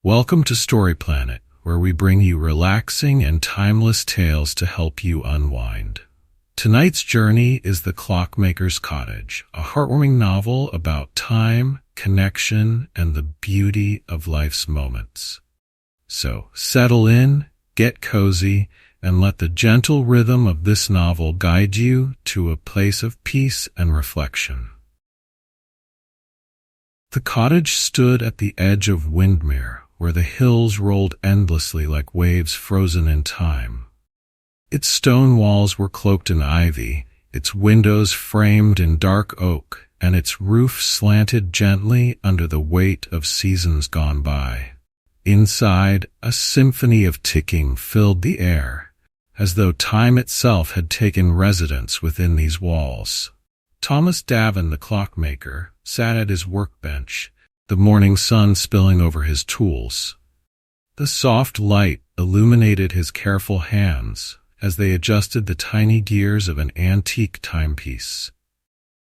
Welcome to Story Planet, where we bring you relaxing and timeless tales to help you unwind. Tonight's journey is The Clockmaker's Cottage, a heartwarming novel about time, connection, and the beauty of life's moments. So, settle in, get cozy, and let the gentle rhythm of this novel guide you to a place of peace and reflection. The cottage stood at the edge of Windmere, where the hills rolled endlessly like waves frozen in time. Its stone walls were cloaked in ivy, its windows framed in dark oak, and its roof slanted gently under the weight of seasons gone by. Inside, a symphony of ticking filled the air, as though time itself had taken residence within these walls. Thomas Davin, the clockmaker, sat at his workbench, the morning sun spilling over his tools. The soft light illuminated his careful hands as they adjusted the tiny gears of an antique timepiece.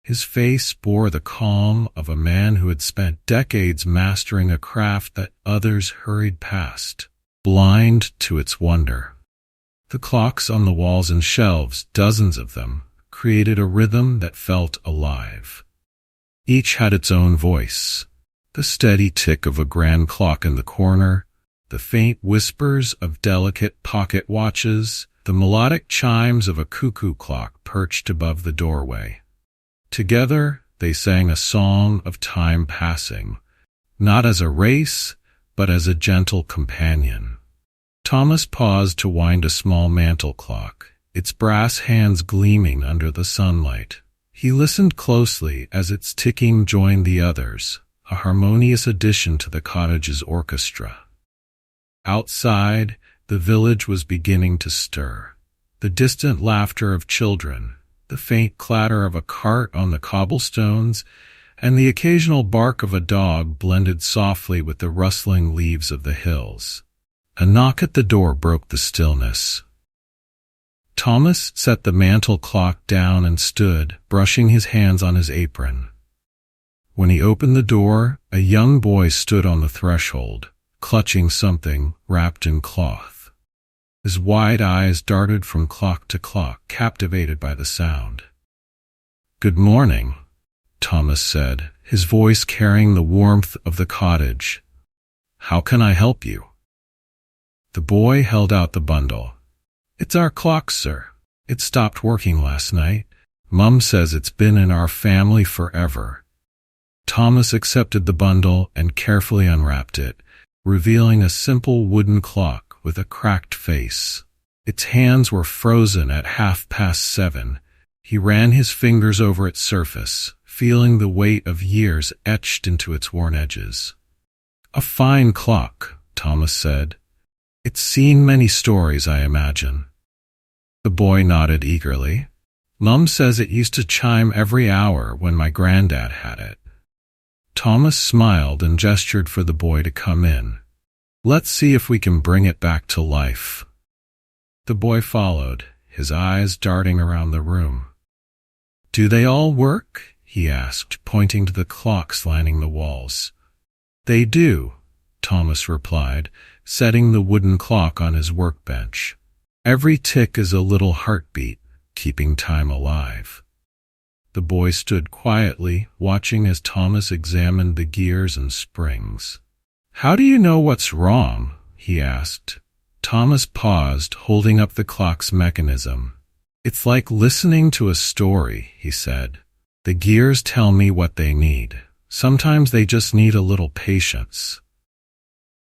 His face bore the calm of a man who had spent decades mastering a craft that others hurried past, blind to its wonder. The clocks on the walls and shelves, dozens of them, created a rhythm that felt alive. Each had its own voice, the steady tick of a grand clock in the corner, the faint whispers of delicate pocket watches, the melodic chimes of a cuckoo clock perched above the doorway. Together, they sang a song of time passing, not as a race, but as a gentle companion. Thomas paused to wind a small mantel clock, its brass hands gleaming under the sunlight. He listened closely as its ticking joined the others, a harmonious addition to the cottage's orchestra. Outside, the village was beginning to stir. The distant laughter of children, the faint clatter of a cart on the cobblestones, and the occasional bark of a dog blended softly with the rustling leaves of the hills. A knock at the door broke the stillness. Thomas set the mantel clock down and stood, brushing his hands on his apron. When he opened the door, a young boy stood on the threshold, clutching something wrapped in cloth. His wide eyes darted from clock to clock, captivated by the sound. "Good morning," Thomas said, his voice carrying the warmth of the cottage. "How can I help you?" The boy held out the bundle. "It's our clock, sir. It stopped working last night. Mum says it's been in our family forever." Thomas accepted the bundle and carefully unwrapped it, revealing a simple wooden clock with a cracked face. Its hands were frozen at 7:30. He ran his fingers over its surface, feeling the weight of years etched into its worn edges. "A fine clock," Thomas said. "It's seen many stories, I imagine." The boy nodded eagerly. "Mum says it used to chime every hour when my granddad had it." Thomas smiled and gestured for the boy to come in. "Let's see if we can bring it back to life." The boy followed, his eyes darting around the room. "Do they all work?" he asked, pointing to the clocks lining the walls. "They do," Thomas replied, setting the wooden clock on his workbench. "Every tick is a little heartbeat, keeping time alive." The boy stood quietly, watching as Thomas examined the gears and springs. "How do you know what's wrong?" he asked. Thomas paused, holding up the clock's mechanism. "It's like listening to a story," he said. "The gears tell me what they need. Sometimes they just need a little patience."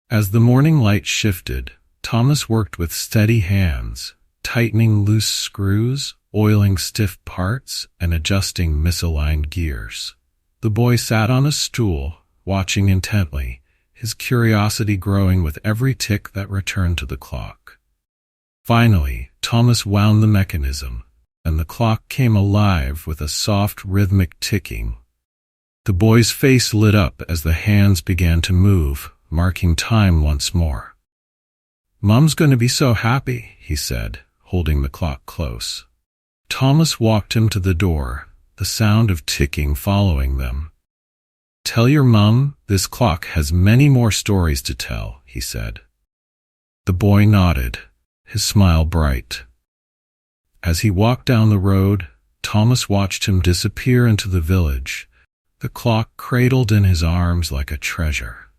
As the morning light shifted, Thomas worked with steady hands, tightening loose screws, oiling stiff parts, and adjusting misaligned gears. The boy sat on a stool, watching intently, his curiosity growing with every tick that returned to the clock. Finally, Thomas wound the mechanism, and the clock came alive with a soft rhythmic ticking. The boy's face lit up as the hands began to move, marking time once more. "Mum's going to be so happy," he said, holding the clock close. Thomas walked him to the door, the sound of ticking following them. "Tell your mum this clock has many more stories to tell," he said. The boy nodded, his smile bright. As he walked down the road, Thomas watched him disappear into the village, the clock cradled in his arms like a treasure.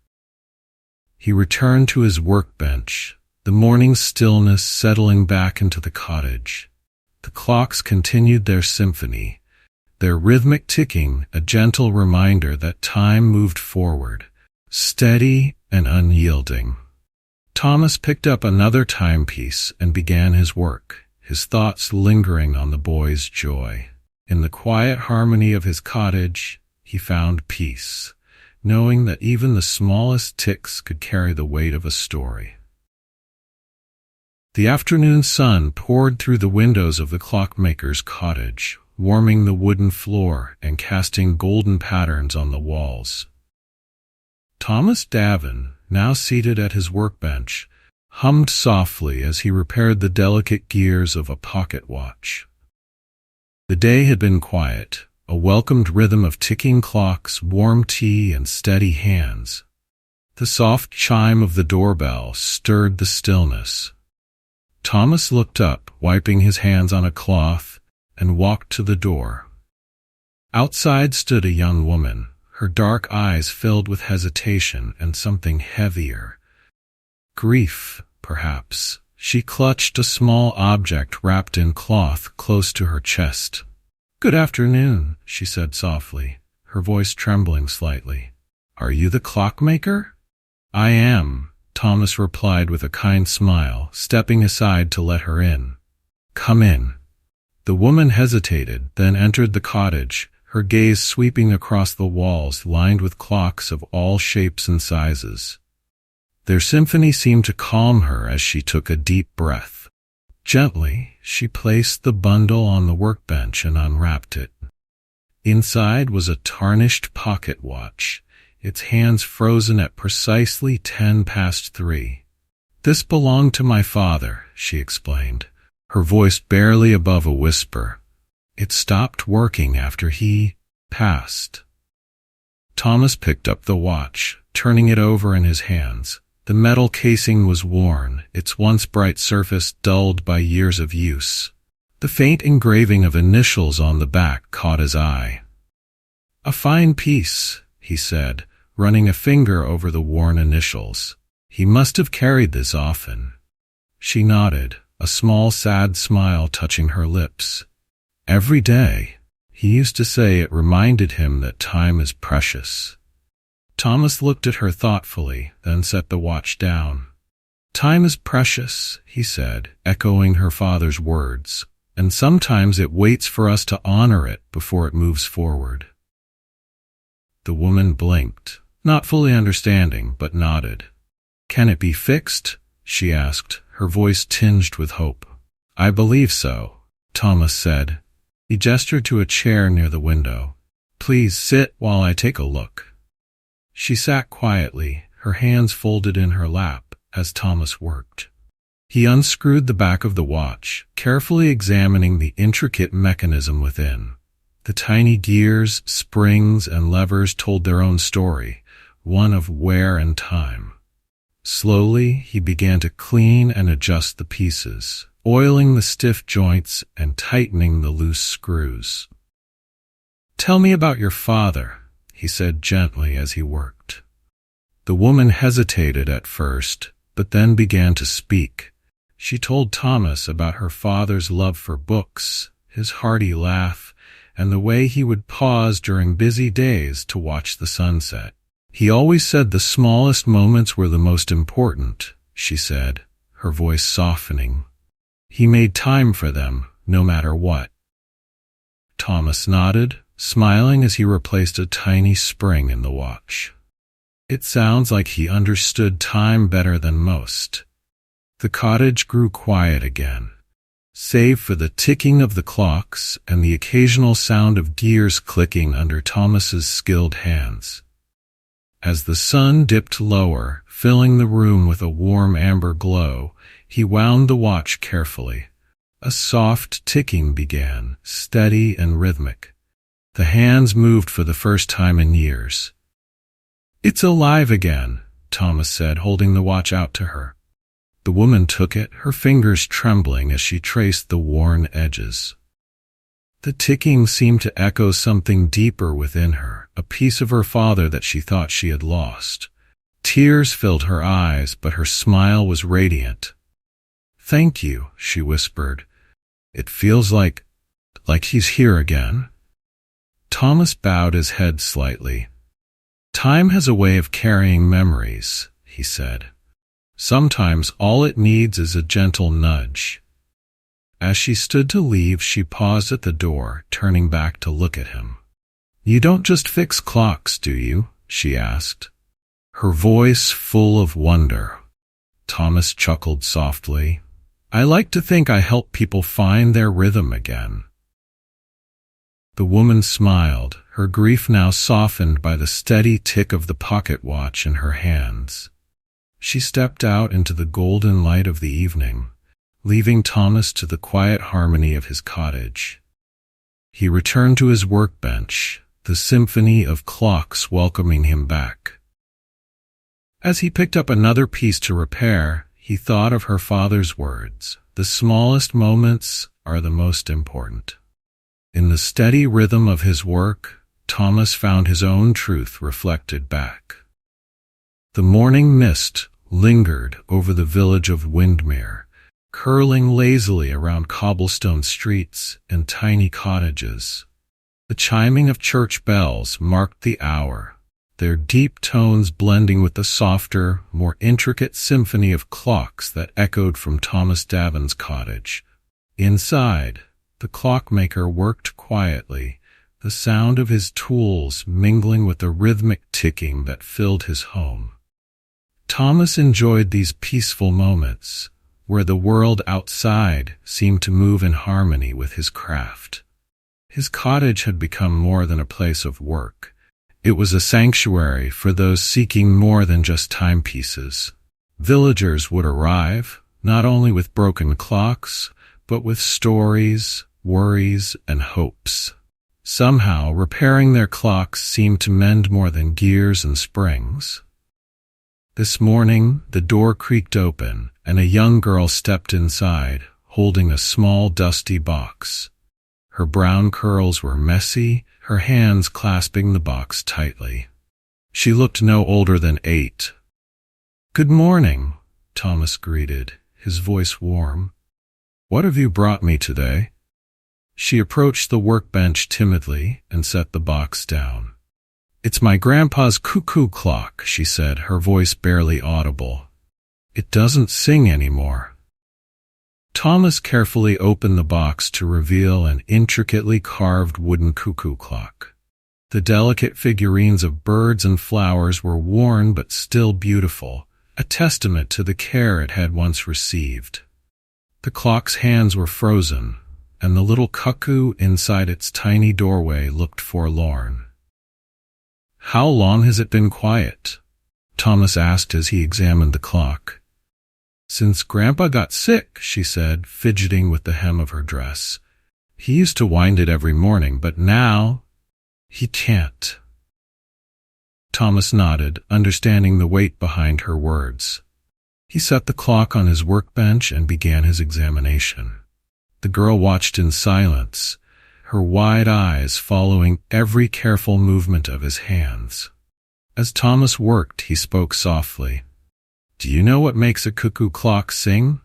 He returned to his workbench, the morning stillness settling back into the cottage. The clocks continued their symphony, their rhythmic ticking a gentle reminder that time moved forward, steady and unyielding. Thomas picked up another timepiece and began his work, his thoughts lingering on the boy's joy. In the quiet harmony of his cottage, he found peace, knowing that even the smallest ticks could carry the weight of a story. The afternoon sun poured through the windows of the clockmaker's cottage, warming the wooden floor and casting golden patterns on the walls. Thomas Davin, now seated at his workbench, hummed softly as he repaired the delicate gears of a pocket watch. The day had been quiet, a welcomed rhythm of ticking clocks, warm tea, and steady hands. The soft chime of the doorbell stirred the stillness. Thomas looked up, wiping his hands on a cloth, and walked to the door. Outside stood a young woman, her dark eyes filled with hesitation and something heavier. Grief, perhaps. She clutched a small object wrapped in cloth close to her chest. "Good afternoon," she said softly, her voice trembling slightly. "Are you the clockmaker?" "I am," Thomas replied with a kind smile, stepping aside to let her in. "Come in." The woman hesitated, then entered the cottage, her gaze sweeping across the walls lined with clocks of all shapes and sizes. Their symphony seemed to calm her as she took a deep breath. Gently, she placed the bundle on the workbench and unwrapped it. Inside was a tarnished pocket watch, its hands frozen at precisely 3:10. "This belonged to my father," she explained, her voice barely above a whisper. "It stopped working after he passed." Thomas picked up the watch, turning it over in his hands. The metal casing was worn, its once bright surface dulled by years of use. The faint engraving of initials on the back caught his eye. "A fine piece," he said, running a finger over the worn initials. "He must have carried this often." She nodded, a small sad smile touching her lips. "Every day," he used to say. It reminded him that time is precious. Thomas looked at her thoughtfully, then set the watch down. "Time is precious," he said, echoing her father's words, "and sometimes it waits for us to honor it before it moves forward." The woman blinked, not fully understanding, but nodded. "Can it be fixed?" she asked, her voice tinged with hope. "I believe so," Thomas said. He gestured to a chair near the window. "Please sit while I take a look." She sat quietly, her hands folded in her lap, as Thomas worked. He unscrewed the back of the watch, carefully examining the intricate mechanism within. The tiny gears, springs, and levers told their own story, one of wear and time. Slowly, he began to clean and adjust the pieces, oiling the stiff joints and tightening the loose screws. "Tell me about your father," he said gently as he worked. The woman hesitated at first, but then began to speak. She told Thomas about her father's love for books, his hearty laugh, and the way he would pause during busy days to watch the sunset. "He always said the smallest moments were the most important," she said, her voice softening. "He made time for them, no matter what." Thomas nodded, smiling as he replaced a tiny spring in the watch. "It sounds like he understood time better than most." The cottage grew quiet again, save for the ticking of the clocks and the occasional sound of gears clicking under Thomas's skilled hands. As the sun dipped lower, filling the room with a warm amber glow, he wound the watch carefully. A soft ticking began, steady and rhythmic. The hands moved for the first time in years. "It's alive again," Thomas said, holding the watch out to her. The woman took it, her fingers trembling as she traced the worn edges. The ticking seemed to echo something deeper within her, a piece of her father that she thought she had lost. Tears filled her eyes, but her smile was radiant. "Thank you," she whispered. "It feels like he's here again." Thomas bowed his head slightly. "Time has a way of carrying memories," he said. "Sometimes all it needs is a gentle nudge." As she stood to leave, she paused at the door, turning back to look at him. "You don't just fix clocks, do you?" she asked, her voice full of wonder. Thomas chuckled softly. "I like to think I help people find their rhythm again." The woman smiled, her grief now softened by the steady tick of the pocket watch in her hands. She stepped out into the golden light of the evening, leaving Thomas to the quiet harmony of his cottage. He returned to his workbench, the symphony of clocks welcoming him back. As he picked up another piece to repair, he thought of her father's words, "The smallest moments are the most important." In the steady rhythm of his work, Thomas found his own truth reflected back. The morning mist lingered over the village of Windmere, curling lazily around cobblestone streets and tiny cottages. The chiming of church bells marked the hour, their deep tones blending with the softer, more intricate symphony of clocks that echoed from Thomas Davin's cottage. Inside, the clockmaker worked quietly, the sound of his tools mingling with the rhythmic ticking that filled his home. Thomas enjoyed these peaceful moments, where the world outside seemed to move in harmony with his craft. His cottage had become more than a place of work. It was a sanctuary for those seeking more than just timepieces. Villagers would arrive, not only with broken clocks, but with stories, worries, and hopes. Somehow, repairing their clocks seemed to mend more than gears and springs. This morning, the door creaked open, and a young girl stepped inside, holding a small, dusty box. Her brown curls were messy, her hands clasping the box tightly. She looked no older than 8. "Good morning," Thomas greeted, his voice warm. "What have you brought me today?" She approached the workbench timidly and set the box down. "It's my grandpa's cuckoo clock," she said, her voice barely audible. "It doesn't sing anymore." Thomas carefully opened the box to reveal an intricately carved wooden cuckoo clock. The delicate figurines of birds and flowers were worn but still beautiful, a testament to the care it had once received. The clock's hands were frozen, and the little cuckoo inside its tiny doorway looked forlorn. "How long has it been quiet?" Thomas asked as he examined the clock. "Since Grandpa got sick," she said, fidgeting with the hem of her dress. "He used to wind it every morning, but now he can't." Thomas nodded, understanding the weight behind her words. He set the clock on his workbench and began his examination. The girl watched in silence, her wide eyes following every careful movement of his hands. As Thomas worked, he spoke softly. "Do you know what makes a cuckoo clock sing?"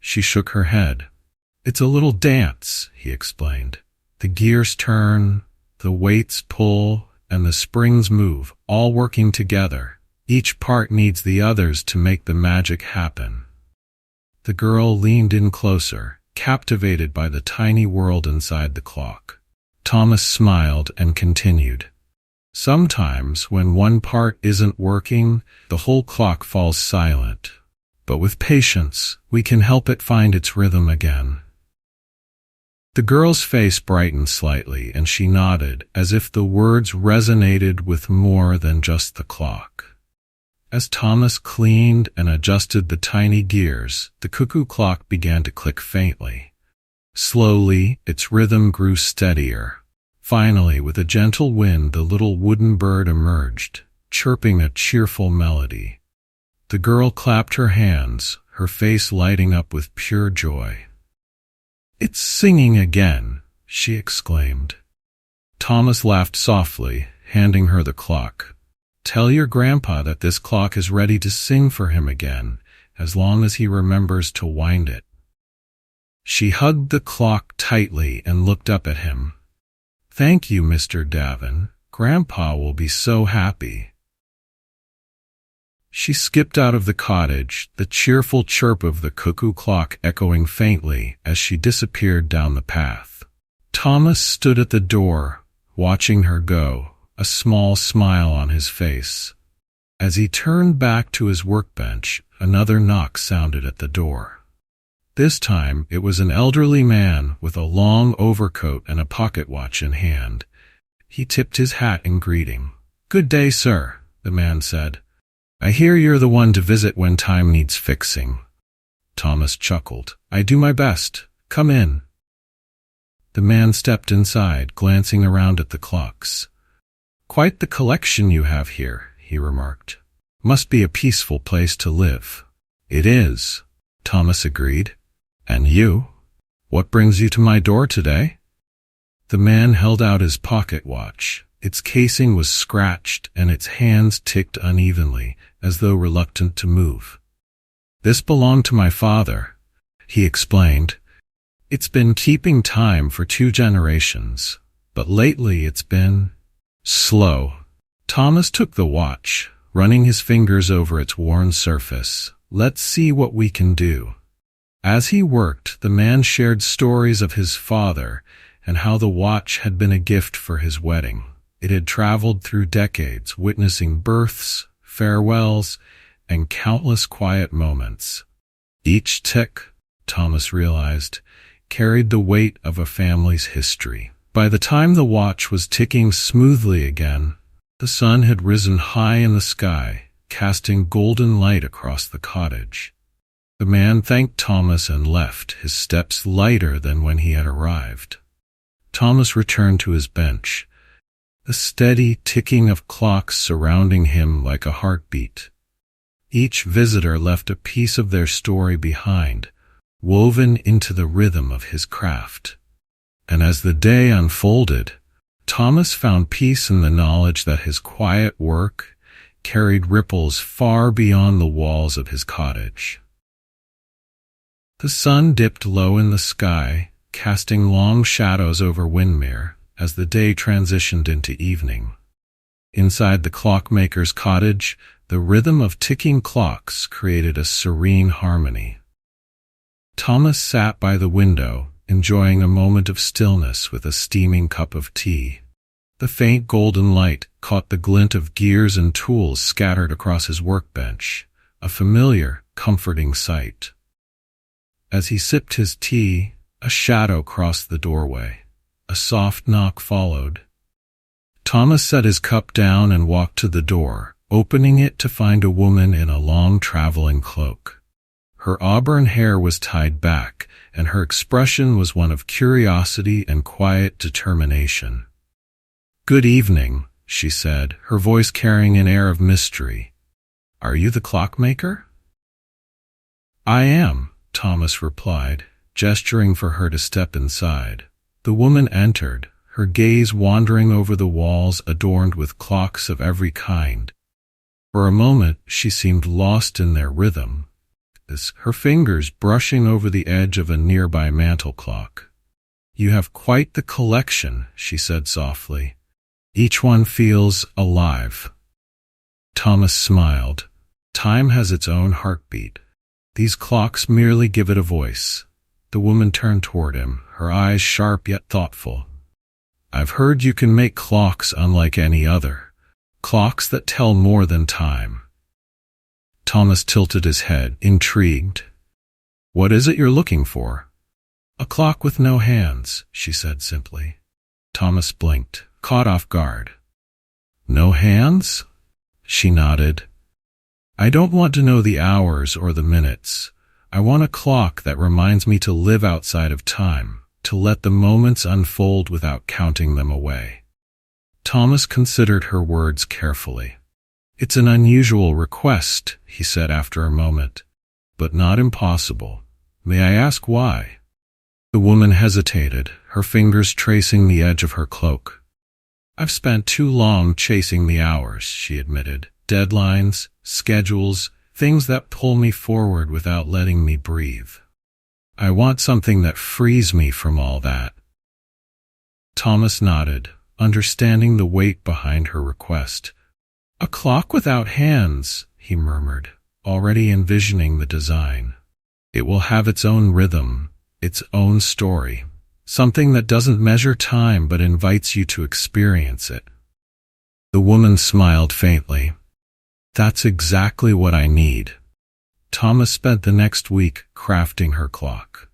She shook her head. "It's a little dance," he explained. "The gears turn, the weights pull, and the springs move, all working together. Each part needs the others to make the magic happen." The girl leaned in closer, captivated by the tiny world inside the clock. Thomas smiled and continued. "Sometimes, when one part isn't working, the whole clock falls silent. But with patience, we can help it find its rhythm again." The girl's face brightened slightly, and she nodded, as if the words resonated with more than just the clock. As Thomas cleaned and adjusted the tiny gears, the cuckoo clock began to click faintly. Slowly, its rhythm grew steadier. Finally, with a gentle wind, the little wooden bird emerged, chirping a cheerful melody. The girl clapped her hands, her face lighting up with pure joy. "It's singing again," she exclaimed. Thomas laughed softly, handing her the clock. "Tell your grandpa that this clock is ready to sing for him again, as long as he remembers to wind it." She hugged the clock tightly and looked up at him. "Thank you, Mr. Davin. Grandpa will be so happy." She skipped out of the cottage, the cheerful chirp of the cuckoo clock echoing faintly as she disappeared down the path. Thomas stood at the door, watching her go, a small smile on his face. As he turned back to his workbench, another knock sounded at the door. This time it was an elderly man with a long overcoat and a pocket watch in hand. He tipped his hat in greeting. "Good day, sir," the man said. "I hear you're the one to visit when time needs fixing." Thomas chuckled. "I do my best. Come in." The man stepped inside, glancing around at the clocks. "Quite the collection you have here," he remarked. "Must be a peaceful place to live." "It is," Thomas agreed. "And you? What brings you to my door today?" The man held out his pocket watch. Its casing was scratched and its hands ticked unevenly, as though reluctant to move. "This belonged to my father," he explained. "It's been keeping time for 2 generations, but lately it's been slow." Thomas took the watch, running his fingers over its worn surface. "Let's see what we can do." As he worked, the man shared stories of his father and how the watch had been a gift for his wedding. It had traveled through decades, witnessing births, farewells, and countless quiet moments. Each tick, Thomas realized, carried the weight of a family's history. By the time the watch was ticking smoothly again, the sun had risen high in the sky, casting golden light across the cottage. The man thanked Thomas and left, his steps lighter than when he had arrived. Thomas returned to his bench, the steady ticking of clocks surrounding him like a heartbeat. Each visitor left a piece of their story behind, woven into the rhythm of his craft. And as the day unfolded, Thomas found peace in the knowledge that his quiet work carried ripples far beyond the walls of his cottage. The sun dipped low in the sky, casting long shadows over Windmere as the day transitioned into evening. Inside the Clockmaker's cottage, the rhythm of ticking clocks created a serene harmony. Thomas sat by the window, enjoying a moment of stillness with a steaming cup of tea. The faint golden light caught the glint of gears and tools scattered across his workbench, a familiar, comforting sight. As he sipped his tea, a shadow crossed the doorway. A soft knock followed. Thomas set his cup down and walked to the door, opening it to find a woman in a long traveling cloak. Her auburn hair was tied back, and her expression was one of curiosity and quiet determination. "Good evening," she said, her voice carrying an air of mystery. "Are you the clockmaker?" "I am," Thomas replied, gesturing for her to step inside. The woman entered, her gaze wandering over the walls adorned with clocks of every kind. For a moment she seemed lost in their rhythm, her fingers brushing over the edge of a nearby mantel clock. "You have quite the collection," she said softly. "Each one feels alive." Thomas smiled. "Time has its own heartbeat. These clocks merely give it a voice." The woman turned toward him, her eyes sharp yet thoughtful. "I've heard you can make clocks unlike any other, clocks that tell more than time." Thomas tilted his head, intrigued. "What is it you're looking for?" "A clock with no hands," she said simply. Thomas blinked, caught off guard. "No hands?" She nodded. "I don't want to know the hours or the minutes. I want a clock that reminds me to live outside of time, to let the moments unfold without counting them away." Thomas considered her words carefully. "It's an unusual request," he said after a moment, "but not impossible. May I ask why?" The woman hesitated, her fingers tracing the edge of her cloak. "I've spent too long chasing the hours," she admitted. "Deadlines, schedules, things that pull me forward without letting me breathe. I want something that frees me from all that." Thomas nodded, understanding the weight behind her request. "A clock without hands," he murmured, already envisioning the design. "It will have its own rhythm, its own story, something that doesn't measure time but invites you to experience it." The woman smiled faintly. "That's exactly what I need." Thomas spent the next week crafting her clock.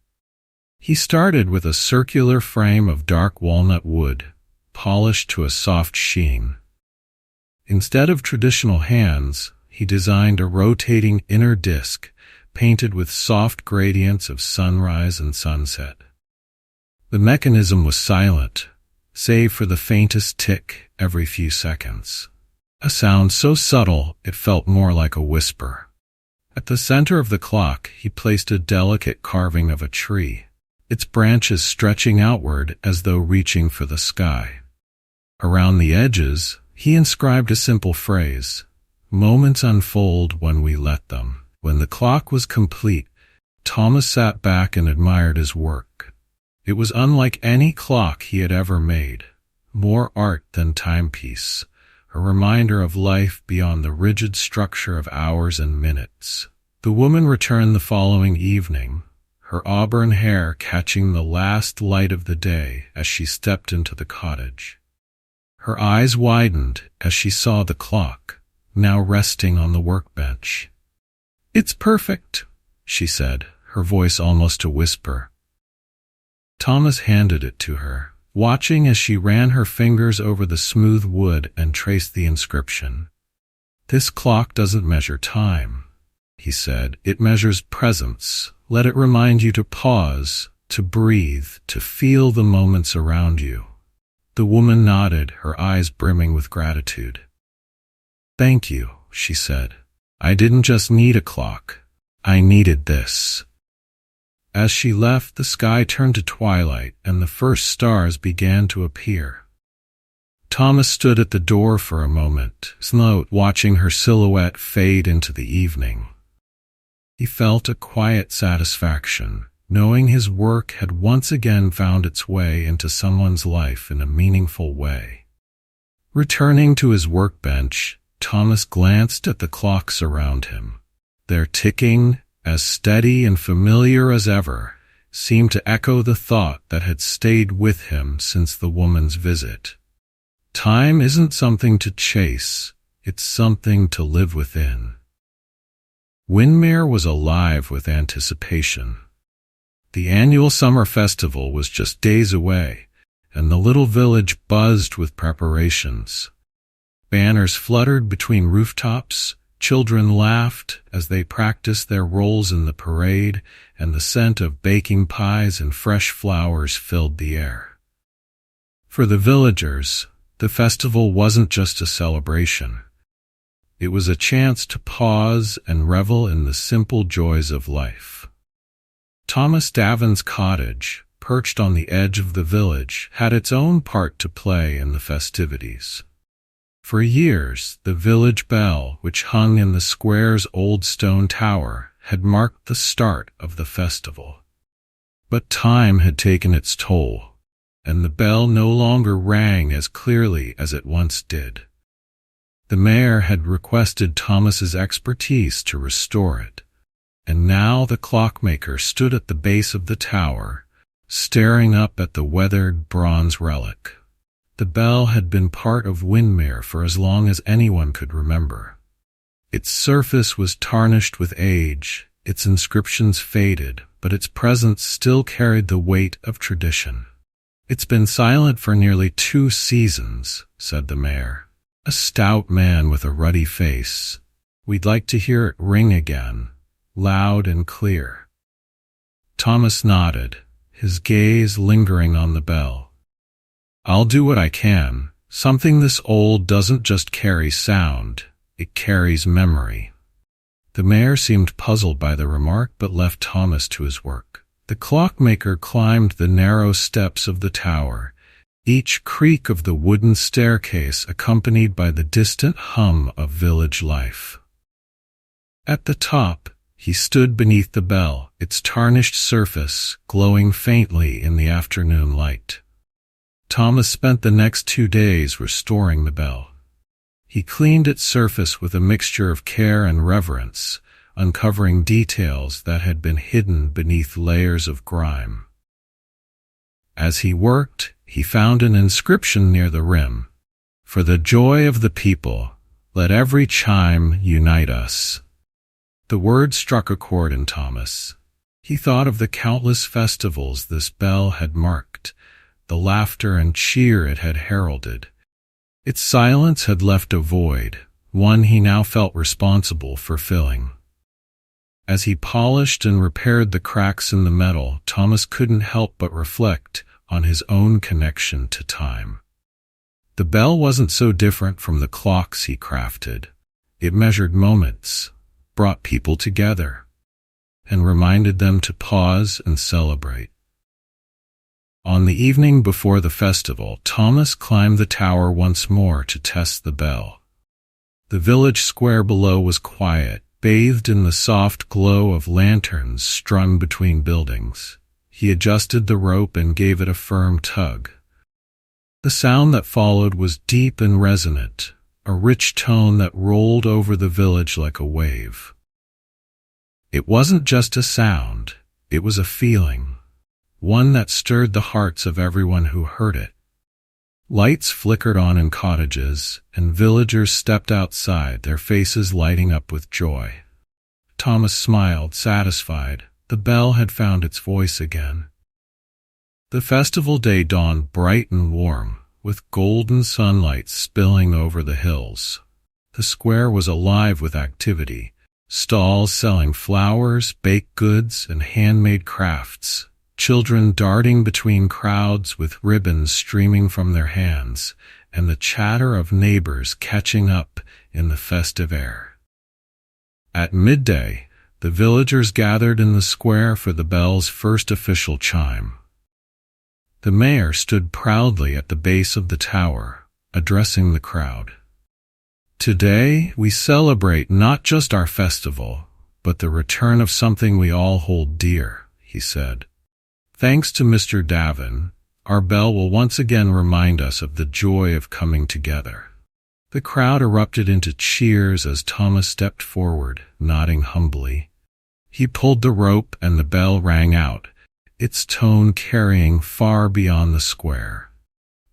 He started with a circular frame of dark walnut wood, polished to a soft sheen. Instead of traditional hands, he designed a rotating inner disc, painted with soft gradients of sunrise and sunset. The mechanism was silent, save for the faintest tick every few seconds. A sound so subtle it felt more like a whisper. At the center of the clock, he placed a delicate carving of a tree, its branches stretching outward as though reaching for the sky. Around the edges, he inscribed a simple phrase, "Moments unfold when we let them." When the clock was complete, Thomas sat back and admired his work. It was unlike any clock he had ever made, more art than timepiece, a reminder of life beyond the rigid structure of hours and minutes. The woman returned the following evening, her auburn hair catching the last light of the day as she stepped into the cottage. Her eyes widened as she saw the clock, now resting on the workbench. "It's perfect," she said, her voice almost a whisper. Thomas handed it to her, watching as she ran her fingers over the smooth wood and traced the inscription. "This clock doesn't measure time," he said. "It measures presence. Let it remind you to pause, to breathe, to feel the moments around you." The woman nodded, her eyes brimming with gratitude. "Thank you," she said. "I didn't just need a clock. I needed this." As she left, the sky turned to twilight and the first stars began to appear. Thomas stood at the door for a moment, watching her silhouette fade into the evening. He felt a quiet satisfaction, knowing his work had once again found its way into someone's life in a meaningful way. Returning to his workbench, Thomas glanced at the clocks around him. Their ticking, as steady and familiar as ever, seemed to echo the thought that had stayed with him since the woman's visit. Time isn't something to chase, it's something to live within. Windmere was alive with anticipation. The annual summer festival was just days away, and the little village buzzed with preparations. Banners fluttered between rooftops, children laughed as they practiced their roles in the parade, and the scent of baking pies and fresh flowers filled the air. For the villagers, the festival wasn't just a celebration. It was a chance to pause and revel in the simple joys of life. Thomas Davin's cottage, perched on the edge of the village, had its own part to play in the festivities. For years, the village bell, which hung in the square's old stone tower, had marked the start of the festival. But time had taken its toll, and the bell no longer rang as clearly as it once did. The mayor had requested Thomas's expertise to restore it, and now the clockmaker stood at the base of the tower, staring up at the weathered bronze relic. The bell had been part of Windmere for as long as anyone could remember. Its surface was tarnished with age, its inscriptions faded, but its presence still carried the weight of tradition. "It's been silent for nearly 2 seasons," said the mayor, a stout man with a ruddy face. "We'd like to hear it ring again, loud and clear." Thomas nodded, his gaze lingering on the bell. "I'll do what I can. Something this old doesn't just carry sound, it carries memory. The mayor seemed puzzled by the remark, but left Thomas to his work. The clockmaker climbed the narrow steps of the tower, each creak of the wooden staircase accompanied by the distant hum of village life. At the top, he stood beneath the bell, its tarnished surface glowing faintly in the afternoon light. Thomas spent the next 2 days restoring the bell. He cleaned its surface with a mixture of care and reverence, uncovering details that had been hidden beneath layers of grime. As he worked, he found an inscription near the rim. "For the joy of the people, let every chime unite us." The word struck a chord in Thomas. He thought of the countless festivals this bell had marked, the laughter and cheer it had heralded. Its silence had left a void, one he now felt responsible for filling. As he polished and repaired the cracks in the metal, Thomas couldn't help but reflect on his own connection to time. The bell wasn't so different from the clocks he crafted. It measured moments, brought people together, and reminded them to pause and celebrate. On the evening before the festival, Thomas climbed the tower once more to test the bell. The village square below was quiet, bathed in the soft glow of lanterns strung between buildings. He adjusted the rope and gave it a firm tug. The sound that followed was deep and resonant, a rich tone that rolled over the village like a wave. It wasn't just a sound, it was a feeling, one that stirred the hearts of everyone who heard it. Lights flickered on in cottages, and villagers stepped outside, their faces lighting up with joy. Thomas smiled, satisfied. The bell had found its voice again. The festival day dawned bright and warm, with golden sunlight spilling over the hills. The square was alive with activity, stalls selling flowers, baked goods, and handmade crafts, children darting between crowds with ribbons streaming from their hands, and the chatter of neighbors catching up in the festive air. At midday, the villagers gathered in the square for the bell's first official chime. The mayor stood proudly at the base of the tower, addressing the crowd. "Today, we celebrate not just our festival, but the return of something we all hold dear," he said. "Thanks to Mr. Davin, our bell will once again remind us of the joy of coming together." The crowd erupted into cheers as Thomas stepped forward, nodding humbly. He pulled the rope and the bell rang out, its tone carrying far beyond the square.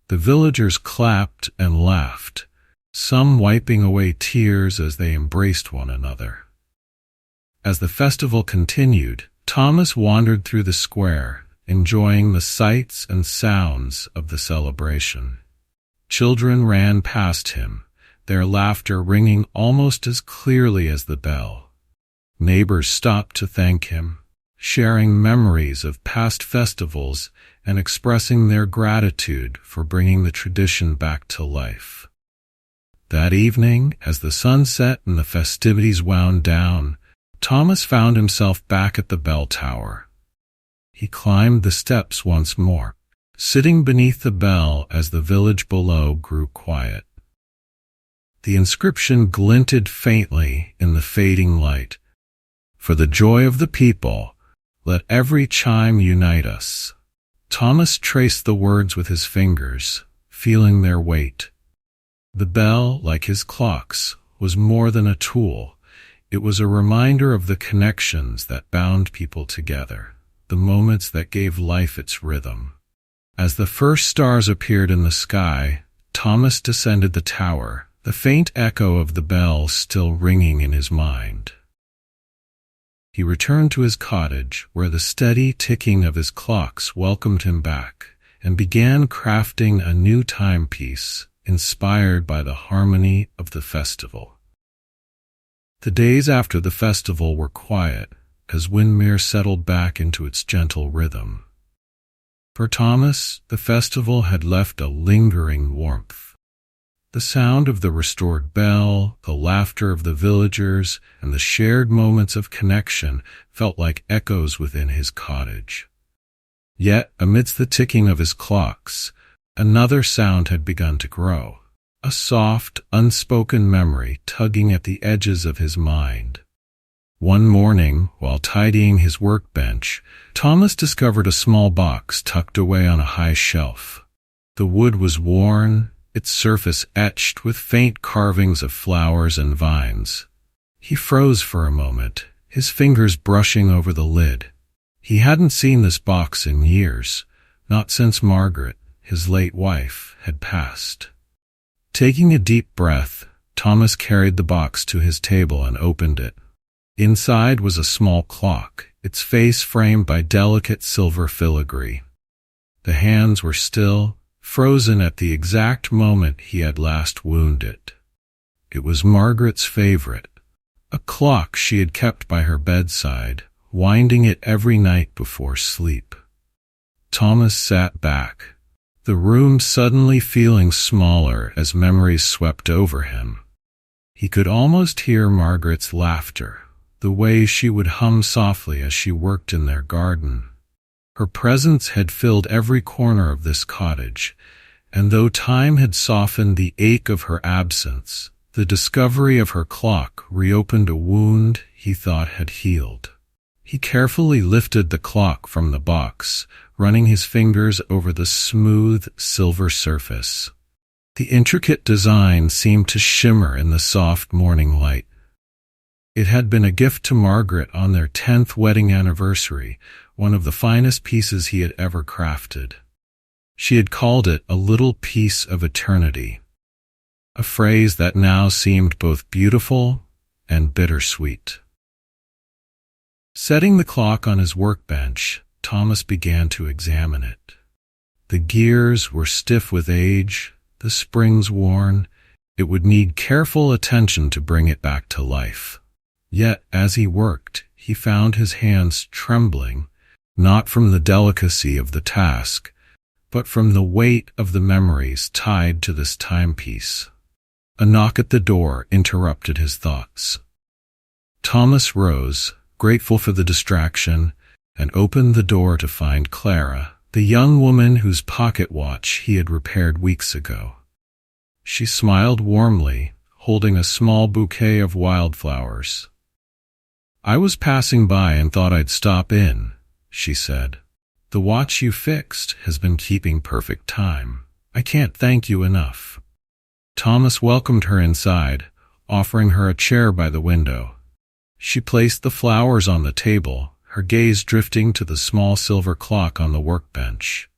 The villagers clapped and laughed, some wiping away tears as they embraced one another. As the festival continued, Thomas wandered through the square, enjoying the sights and sounds of the celebration. Children ran past him, their laughter ringing almost as clearly as the bell. Neighbors stopped to thank him, sharing memories of past festivals and expressing their gratitude for bringing the tradition back to life. That evening, as the sun set and the festivities wound down, Thomas found himself back at the bell tower. He climbed the steps once more, sitting beneath the bell as the village below grew quiet. The inscription glinted faintly in the fading light. "For the joy of the people, let every chime unite us." Thomas traced the words with his fingers, feeling their weight. The bell, like his clocks, was more than a tool. It was a reminder of the connections that bound people together, the moments that gave life its rhythm. As the first stars appeared in the sky, Thomas descended the tower, the faint echo of the bell still ringing in his mind. He returned to his cottage, where the steady ticking of his clocks welcomed him back, and began crafting a new timepiece, inspired by the harmony of the festival. The days after the festival were quiet, as Windmere settled back into its gentle rhythm. For Thomas, the festival had left a lingering warmth. The sound of the restored bell, the laughter of the villagers, and the shared moments of connection felt like echoes within his cottage. Yet, amidst the ticking of his clocks, another sound had begun to grow, a soft, unspoken memory tugging at the edges of his mind. One morning, while tidying his workbench, Thomas discovered a small box tucked away on a high shelf. The wood was worn, its surface etched with faint carvings of flowers and vines. He froze for a moment, his fingers brushing over the lid. He hadn't seen this box in years, not since Margaret, his late wife, had passed. Taking a deep breath, Thomas carried the box to his table and opened it. Inside was a small clock, its face framed by delicate silver filigree. The hands were still, frozen at the exact moment he had last wound it. It was Margaret's favorite, a clock she had kept by her bedside, winding it every night before sleep. Thomas sat back, the room suddenly feeling smaller as memories swept over him. He could almost hear Margaret's laughter, the way she would hum softly as she worked in their garden. Her presence had filled every corner of this cottage, and though time had softened the ache of her absence, the discovery of her clock reopened a wound he thought had healed. He carefully lifted the clock from the box, running his fingers over the smooth, silver surface. The intricate design seemed to shimmer in the soft morning light. It had been a gift to Margaret on their 10th wedding anniversary, one of the finest pieces he had ever crafted. She had called it a little piece of eternity, a phrase that now seemed both beautiful and bittersweet. Setting the clock on his workbench, Thomas began to examine it. The gears were stiff with age, the springs worn. It would need careful attention to bring it back to life. Yet, as he worked, he found his hands trembling, not from the delicacy of the task, but from the weight of the memories tied to this timepiece. A knock at the door interrupted his thoughts. Thomas rose, grateful for the distraction, and opened the door to find Clara, the young woman whose pocket watch he had repaired weeks ago. She smiled warmly, holding a small bouquet of wildflowers. "I was passing by and thought I'd stop in," she said. "The watch you fixed has been keeping perfect time. I can't thank you enough." Thomas welcomed her inside, offering her a chair by the window. She placed the flowers on the table, her gaze drifting to the small silver clock on the workbench.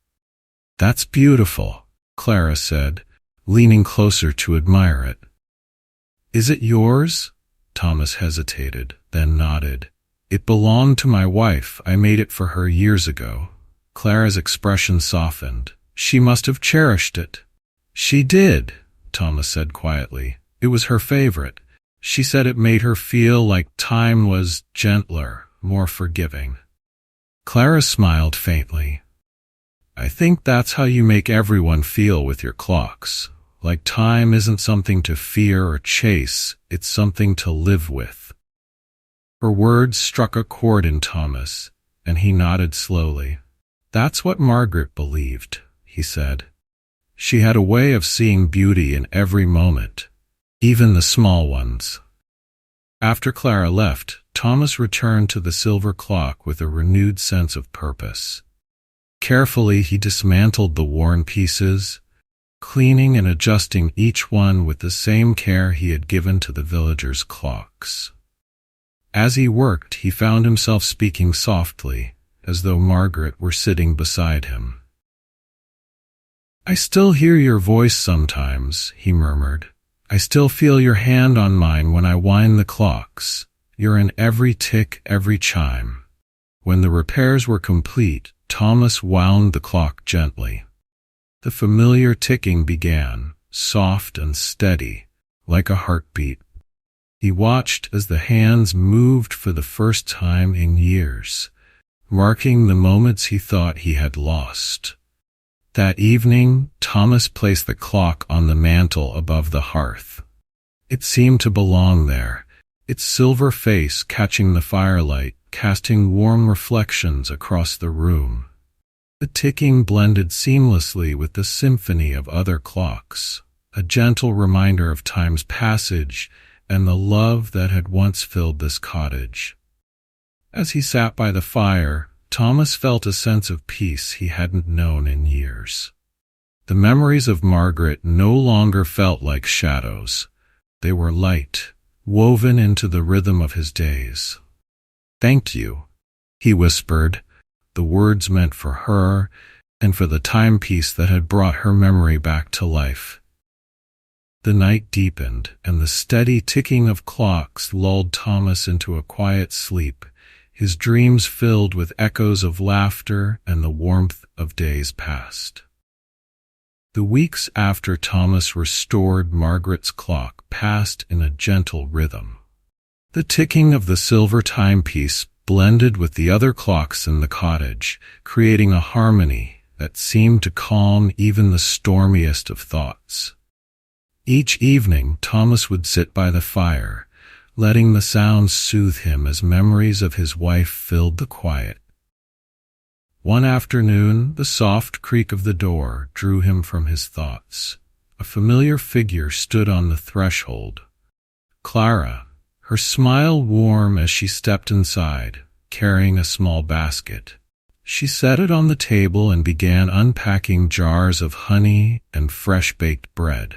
"That's beautiful," Clara said, leaning closer to admire it. "Is it yours?" Thomas hesitated, then nodded. "It belonged to my wife. I made it for her years ago." Clara's expression softened. "She must have cherished it." "She did," Thomas said quietly. "It was her favorite. She said it made her feel like time was gentler, more forgiving." Clara smiled faintly. "I think that's how you make everyone feel with your clocks. Like time isn't something to fear or chase, it's something to live with." Her words struck a chord in Thomas, and he nodded slowly. "That's what Margaret believed," he said. "She had a way of seeing beauty in every moment, even the small ones." After Clara left, Thomas returned to the silver clock with a renewed sense of purpose. Carefully, he dismantled the worn pieces, cleaning and adjusting each one with the same care he had given to the villagers' clocks. As he worked, he found himself speaking softly, as though Margaret were sitting beside him. "I still hear your voice sometimes," he murmured. "I still feel your hand on mine when I wind the clocks. You're in every tick, every chime." When the repairs were complete, Thomas wound the clock gently. The familiar ticking began, soft and steady, like a heartbeat. He watched as the hands moved for the first time in years, marking the moments he thought he had lost. That evening, Thomas placed the clock on the mantel above the hearth. It seemed to belong there, its silver face catching the firelight, casting warm reflections across the room. The ticking blended seamlessly with the symphony of other clocks, a gentle reminder of time's passage and the love that had once filled this cottage. As he sat by the fire, Thomas felt a sense of peace he hadn't known in years. The memories of Margaret no longer felt like shadows. They were light, woven into the rhythm of his days. "Thank you," he whispered, the words meant for her and for the timepiece that had brought her memory back to life. The night deepened, and the steady ticking of clocks lulled Thomas into a quiet sleep, his dreams filled with echoes of laughter and the warmth of days past. The weeks after Thomas restored Margaret's clock passed in a gentle rhythm. The ticking of the silver timepiece blended with the other clocks in the cottage, creating a harmony that seemed to calm even the stormiest of thoughts. Each evening, Thomas would sit by the fire, letting the sounds soothe him as memories of his wife filled the quiet. One afternoon, the soft creak of the door drew him from his thoughts. A familiar figure stood on the threshold. Clara, her smile warm as she stepped inside, carrying a small basket. She set it on the table and began unpacking jars of honey and fresh-baked bread.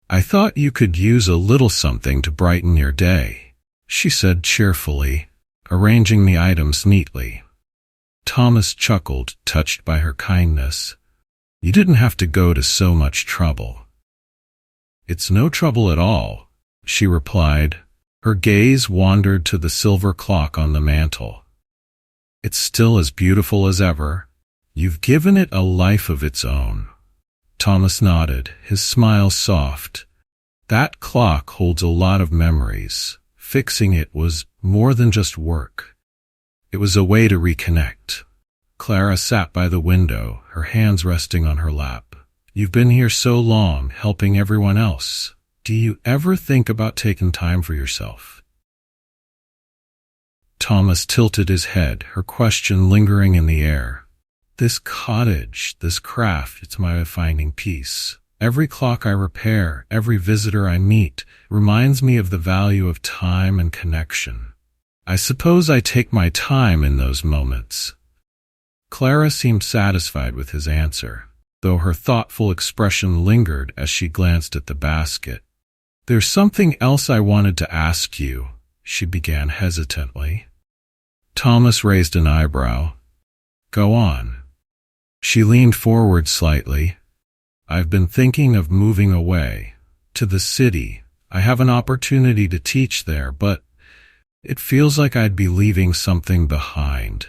"I thought you could use a little something to brighten your day," she said cheerfully, arranging the items neatly. Thomas chuckled, touched by her kindness. "You didn't have to go to so much trouble." "It's no trouble at all," she replied. Her gaze wandered to the silver clock on the mantel. "It's still as beautiful as ever. You've given it a life of its own." Thomas nodded, his smile soft. "That clock holds a lot of memories. Fixing it was more than just work. It was a way to reconnect." Clara sat by the window, her hands resting on her lap. "You've been here so long, helping everyone else. Do you ever think about taking time for yourself?" Thomas tilted his head, her question lingering in the air. "This cottage, this craft, it's my finding peace. Every clock I repair, every visitor I meet, reminds me of the value of time and connection. I suppose I take my time in those moments." Clara seemed satisfied with his answer, though her thoughtful expression lingered as she glanced at the basket. "There's something else I wanted to ask you," she began hesitantly. Thomas raised an eyebrow. "Go on." She leaned forward slightly. "I've been thinking of moving away, to the city. I have an opportunity to teach there, but it feels like I'd be leaving something behind."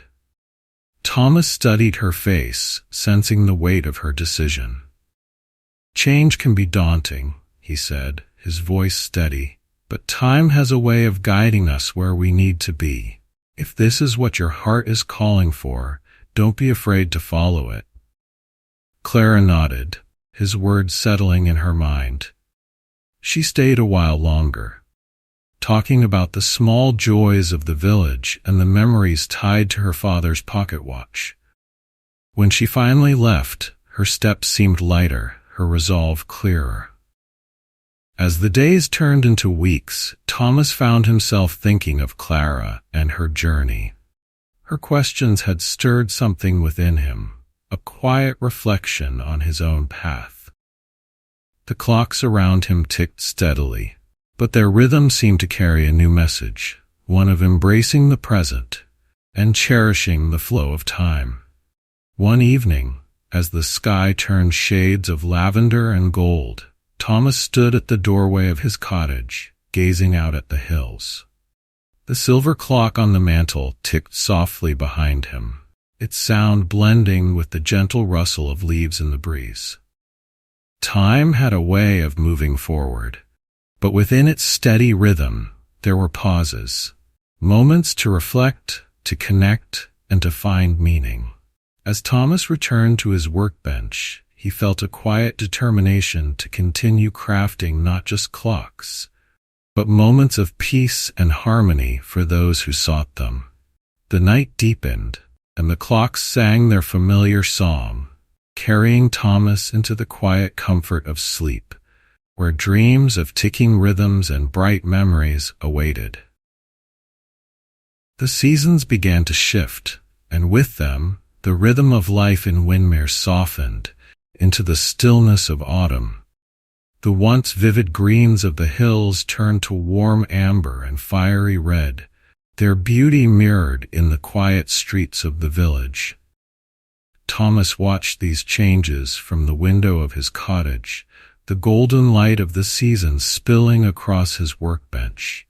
Thomas studied her face, sensing the weight of her decision. "Change can be daunting," he said, his voice steady, "but time has a way of guiding us where we need to be. If this is what your heart is calling for, don't be afraid to follow it." Clara nodded, his words settling in her mind. She stayed a while longer, talking about the small joys of the village and the memories tied to her father's pocket watch. When she finally left, her steps seemed lighter, her resolve clearer. As the days turned into weeks, Thomas found himself thinking of Clara and her journey. Her questions had stirred something within him, a quiet reflection on his own path. The clocks around him ticked steadily, but their rhythm seemed to carry a new message, one of embracing the present and cherishing the flow of time. One evening, as the sky turned shades of lavender and gold, Thomas stood at the doorway of his cottage, gazing out at the hills. The silver clock on the mantel ticked softly behind him, its sound blending with the gentle rustle of leaves in the breeze. Time had a way of moving forward, but within its steady rhythm, there were pauses, moments to reflect, to connect, and to find meaning. As Thomas returned to his workbench, he felt a quiet determination to continue crafting not just clocks, but moments of peace and harmony for those who sought them. The night deepened, and the clocks sang their familiar song, carrying Thomas into the quiet comfort of sleep, where dreams of ticking rhythms and bright memories awaited. The seasons began to shift, and with them, the rhythm of life in Windmere softened into the stillness of autumn. The once vivid greens of the hills turned to warm amber and fiery red, their beauty mirrored in the quiet streets of the village. Thomas watched these changes from the window of his cottage, the golden light of the season spilling across his workbench.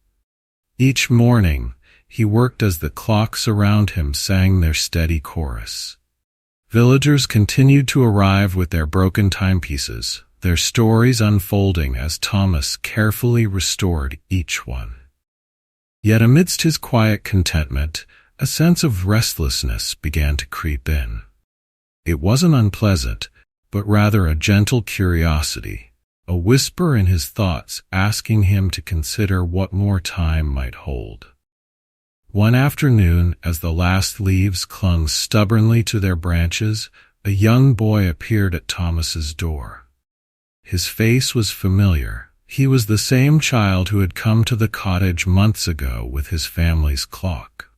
Each morning, he worked as the clocks around him sang their steady chorus. Villagers continued to arrive with their broken timepieces, their stories unfolding as Thomas carefully restored each one. Yet amidst his quiet contentment, a sense of restlessness began to creep in. It wasn't unpleasant, but rather a gentle curiosity, a whisper in his thoughts asking him to consider what more time might hold. One afternoon, as the last leaves clung stubbornly to their branches, a young boy appeared at Thomas's door. His face was familiar. He was the same child who had come to the cottage months ago with his family's clock.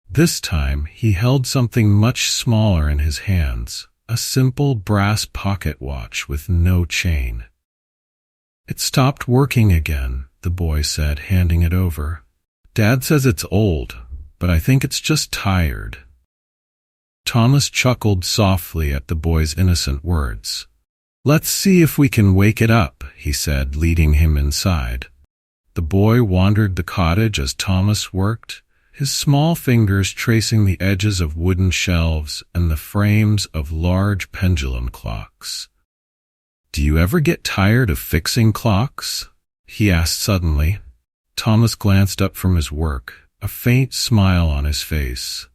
This time, he held something much smaller in his hands, a simple brass pocket watch with no chain. "It stopped working again," the boy said, handing it over. "Dad says it's old, but I think it's just tired." Thomas chuckled softly at the boy's innocent words. "Let's see if we can wake it up," he said, leading him inside. The boy wandered the cottage as Thomas worked, his small fingers tracing the edges of wooden shelves and the frames of large pendulum clocks. "Do you ever get tired of fixing clocks?" he asked suddenly. Thomas glanced up from his work, a faint smile on his face.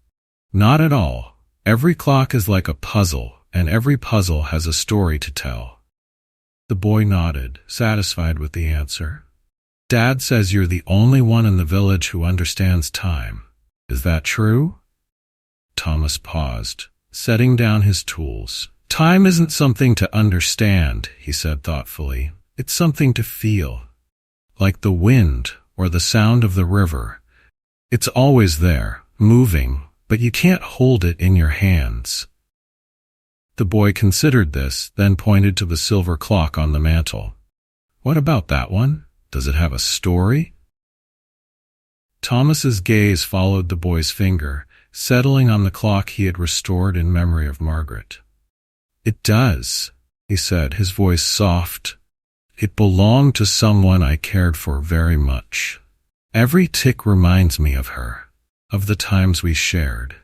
"Not at all. Every clock is like a puzzle, and every puzzle has a story to tell." The boy nodded, satisfied with the answer. "Dad says you're the only one in the village who understands time. Is that true?" Thomas paused, setting down his tools. "Time isn't something to understand," he said thoughtfully. "It's something to feel. Like the wind or the sound of the river. It's always there, moving, but you can't hold it in your hands." The boy considered this, then pointed to the silver clock on the mantel. "What about that one? Does it have a story?" Thomas's gaze followed the boy's finger, settling on the clock he had restored in memory of Margaret. "It does," he said, his voice soft. "It belonged to someone I cared for very much. Every tick reminds me of her, of the times we shared."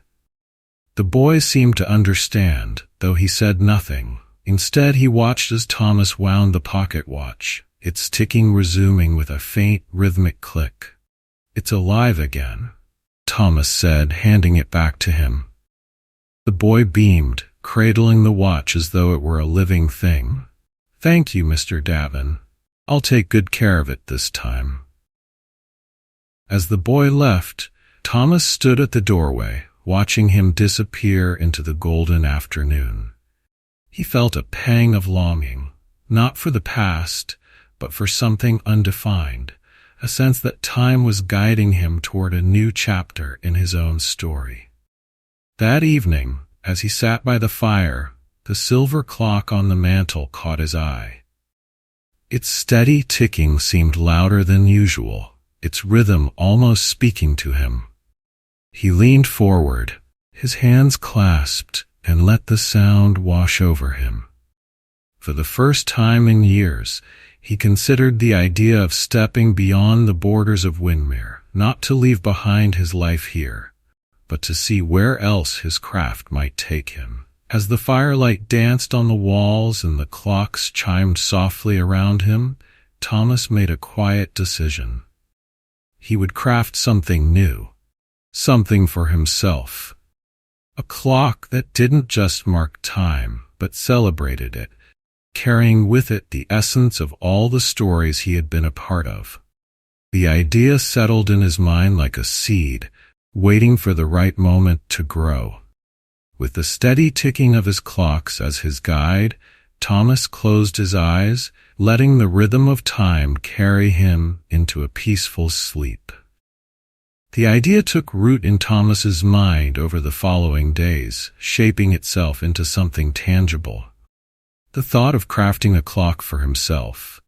The boy seemed to understand, though he said nothing. Instead, he watched as Thomas wound the pocket watch, its ticking resuming with a faint, rhythmic click. "It's alive again," Thomas said, handing it back to him. The boy beamed, cradling the watch as though it were a living thing. "Thank you, Mr. Davin. I'll take good care of it this time." As the boy left, Thomas stood at the doorway, watching him disappear into the golden afternoon. He felt a pang of longing, not for the past, but for something undefined, a sense that time was guiding him toward a new chapter in his own story. That evening, as he sat by the fire, the silver clock on the mantel caught his eye. Its steady ticking seemed louder than usual, its rhythm almost speaking to him. He leaned forward, his hands clasped, and let the sound wash over him. For the first time in years, he considered the idea of stepping beyond the borders of Windmere, not to leave behind his life here, but to see where else his craft might take him. As the firelight danced on the walls and the clocks chimed softly around him, Thomas made a quiet decision. He would craft something new, something for himself. A clock that didn't just mark time, but celebrated it, carrying with it the essence of all the stories he had been a part of. The idea settled in his mind like a seed, waiting for the right moment to grow. With the steady ticking of his clocks as his guide, Thomas closed his eyes, letting the rhythm of time carry him into a peaceful sleep. The idea took root in Thomas's mind over the following days, shaping itself into something tangible. The thought of crafting a clock for himself,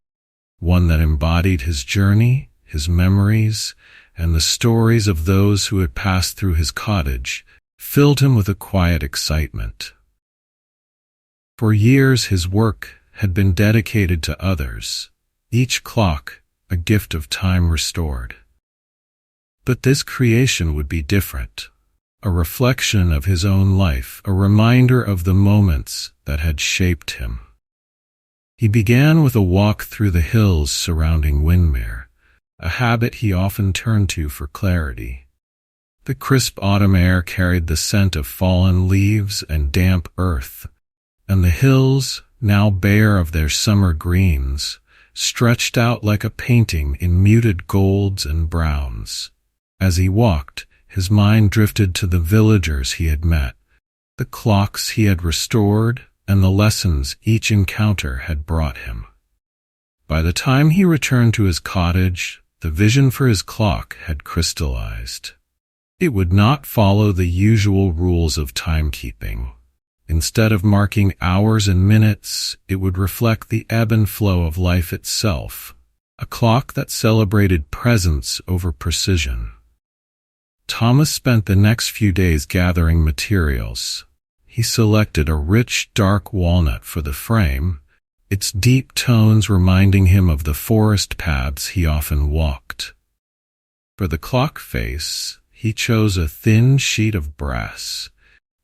one that embodied his journey, his memories, and the stories of those who had passed through his cottage, filled him with a quiet excitement. For years his work had been dedicated to others, each clock a gift of time restored. But this creation would be different, a reflection of his own life, a reminder of the moments that had shaped him. He began with a walk through the hills surrounding Windmere, a habit he often turned to for clarity. The crisp autumn air carried the scent of fallen leaves and damp earth, and the hills, now bare of their summer greens, stretched out like a painting in muted golds and browns. As he walked, his mind drifted to the villagers he had met, the clocks he had restored, and the lessons each encounter had brought him. By the time he returned to his cottage, the vision for his clock had crystallized. It would not follow the usual rules of timekeeping. Instead of marking hours and minutes, it would reflect the ebb and flow of life itself, a clock that celebrated presence over precision. Thomas spent the next few days gathering materials. He selected a rich, dark walnut for the frame, its deep tones reminding him of the forest paths he often walked. For the clock face, he chose a thin sheet of brass,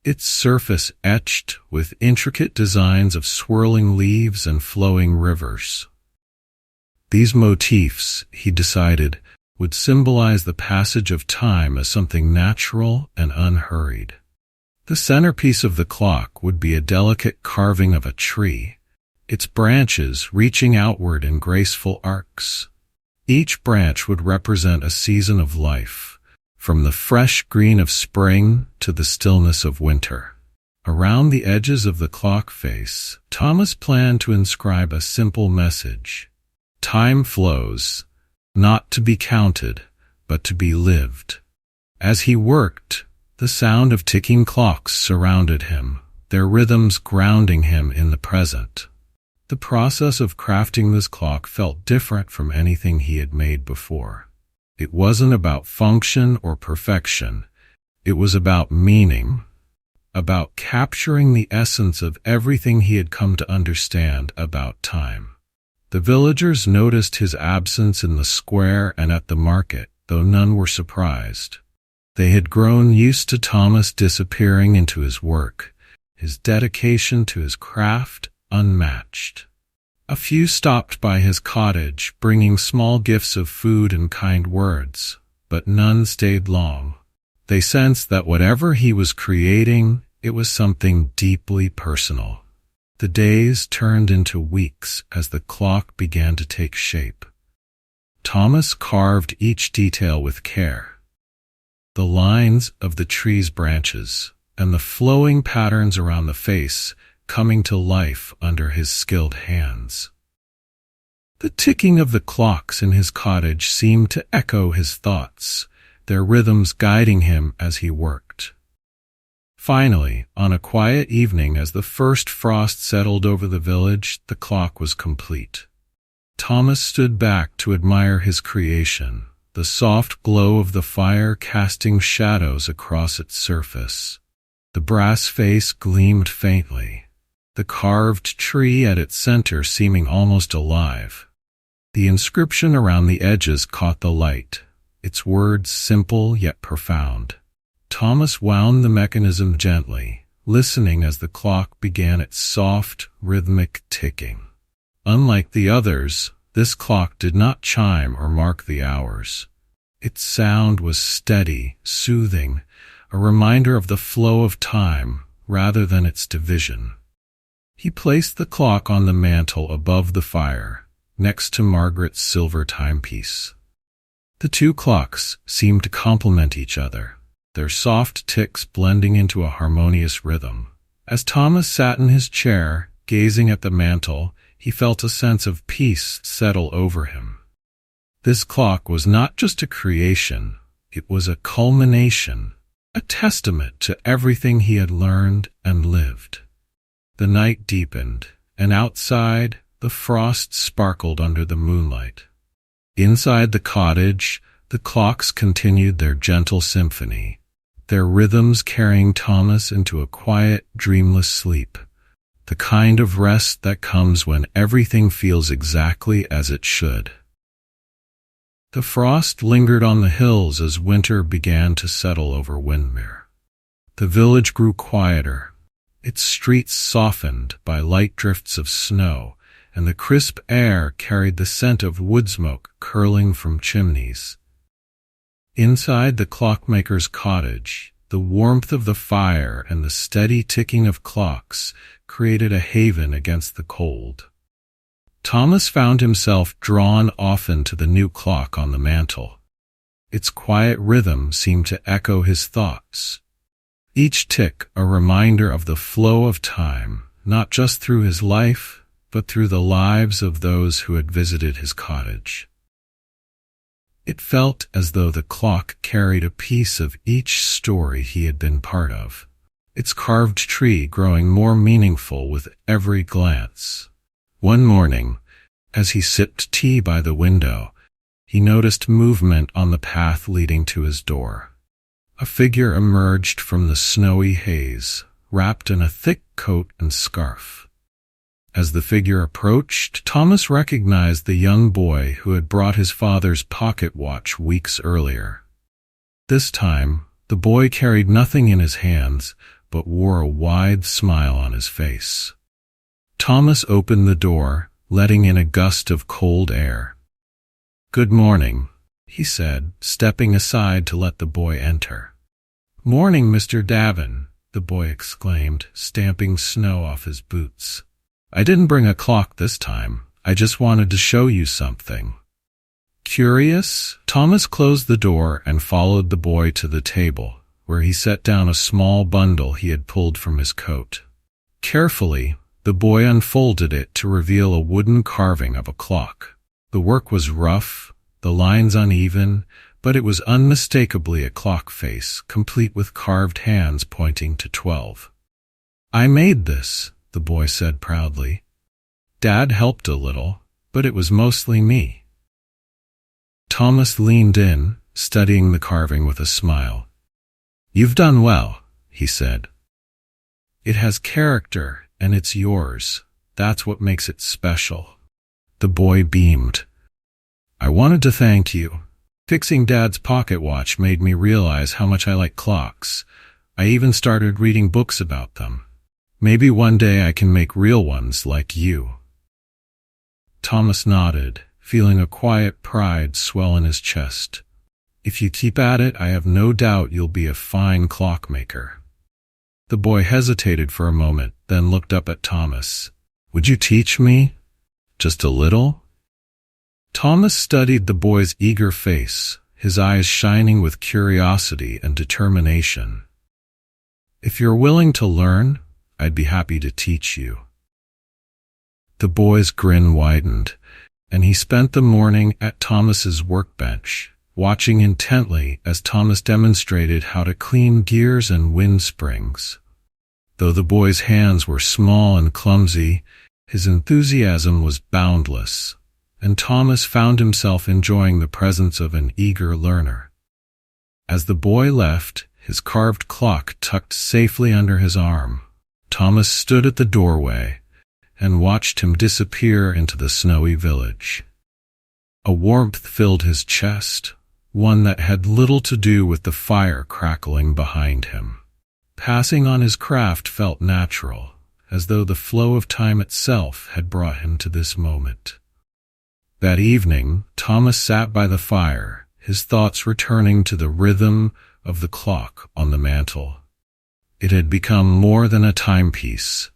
its surface etched with intricate designs of swirling leaves and flowing rivers. These motifs, he decided, would symbolize the passage of time as something natural and unhurried. The centerpiece of the clock would be a delicate carving of a tree, its branches reaching outward in graceful arcs. Each branch would represent a season of life, from the fresh green of spring to the stillness of winter. Around the edges of the clock face, Thomas planned to inscribe a simple message: "Time flows, not to be counted, but to be lived." As he worked, the sound of ticking clocks surrounded him, their rhythms grounding him in the present. The process of crafting this clock felt different from anything he had made before. It wasn't about function or perfection. It was about meaning, about capturing the essence of everything he had come to understand about time. The villagers noticed his absence in the square and at the market, though none were surprised. They had grown used to Thomas disappearing into his work, his dedication to his craft unmatched. A few stopped by his cottage, bringing small gifts of food and kind words, but none stayed long. They sensed that whatever he was creating, it was something deeply personal. The days turned into weeks as the clock began to take shape. Thomas carved each detail with care. The lines of the tree's branches and the flowing patterns around the face coming to life under his skilled hands. The ticking of the clocks in his cottage seemed to echo his thoughts, their rhythms guiding him as he worked. Finally, on a quiet evening as the first frost settled over the village, the clock was complete. Thomas stood back to admire his creation, the soft glow of the fire casting shadows across its surface. The brass face gleamed faintly, the carved tree at its center seeming almost alive. The inscription around the edges caught the light, its words simple yet profound. Thomas wound the mechanism gently, listening as the clock began its soft, rhythmic ticking. Unlike the others, this clock did not chime or mark the hours. Its sound was steady, soothing, a reminder of the flow of time rather than its division. He placed the clock on the mantel above the fire, next to Margaret's silver timepiece. The two clocks seemed to complement each other, their soft ticks blending into a harmonious rhythm. As Thomas sat in his chair, gazing at the mantel, he felt a sense of peace settle over him. This clock was not just a creation, it was a culmination, a testament to everything he had learned and lived. The night deepened, and outside, the frost sparkled under the moonlight. Inside the cottage, the clocks continued their gentle symphony, their rhythms carrying Thomas into a quiet, dreamless sleep, the kind of rest that comes when everything feels exactly as it should. The frost lingered on the hills as winter began to settle over Windmere. The village grew quieter, its streets softened by light drifts of snow, and the crisp air carried the scent of wood smoke curling from chimneys. Inside the clockmaker's cottage, the warmth of the fire and the steady ticking of clocks created a haven against the cold. Thomas found himself drawn often to the new clock on the mantel. Its quiet rhythm seemed to echo his thoughts, each tick a reminder of the flow of time, not just through his life, but through the lives of those who had visited his cottage. It felt as though the clock carried a piece of each story he had been part of, its carved tree growing more meaningful with every glance. One morning, as he sipped tea by the window, he noticed movement on the path leading to his door. A figure emerged from the snowy haze, wrapped in a thick coat and scarf. As the figure approached, Thomas recognized the young boy who had brought his father's pocket watch weeks earlier. This time, the boy carried nothing in his hands, but wore a wide smile on his face. Thomas opened the door, letting in a gust of cold air. "Good morning," he said, stepping aside to let the boy enter. "Morning, Mr. Davin," the boy exclaimed, stamping snow off his boots. "I didn't bring a clock this time. I just wanted to show you something." Curious, Thomas closed the door and followed the boy to the table, where he set down a small bundle he had pulled from his coat. Carefully, the boy unfolded it to reveal a wooden carving of a clock. The work was rough, the lines uneven, but it was unmistakably a clock face, complete with carved hands pointing to 12. "I made this," the boy said proudly. "Dad helped a little, but it was mostly me." Thomas leaned in, studying the carving with a smile. "You've done well," he said. "It has character, and it's yours. That's what makes it special." The boy beamed. "I wanted to thank you. Fixing Dad's pocket watch made me realize how much I like clocks. I even started reading books about them. Maybe one day I can make real ones like you." Thomas nodded, feeling a quiet pride swell in his chest. "If you keep at it, I have no doubt you'll be a fine clockmaker." The boy hesitated for a moment, then looked up at Thomas. "Would you teach me? Just a little?" Thomas studied the boy's eager face, his eyes shining with curiosity and determination. "If you're willing to learn, I'd be happy to teach you." The boy's grin widened, and he spent the morning at Thomas's workbench, watching intently as Thomas demonstrated how to clean gears and wind springs. Though the boy's hands were small and clumsy, his enthusiasm was boundless, and Thomas found himself enjoying the presence of an eager learner. As the boy left, his carved clock tucked safely under his arm, Thomas stood at the doorway and watched him disappear into the snowy village. A warmth filled his chest, one that had little to do with the fire crackling behind him. Passing on his craft felt natural, as though the flow of time itself had brought him to this moment. That evening, Thomas sat by the fire, his thoughts returning to the rhythm, of the clock on the mantel. It had become more than a timepiece.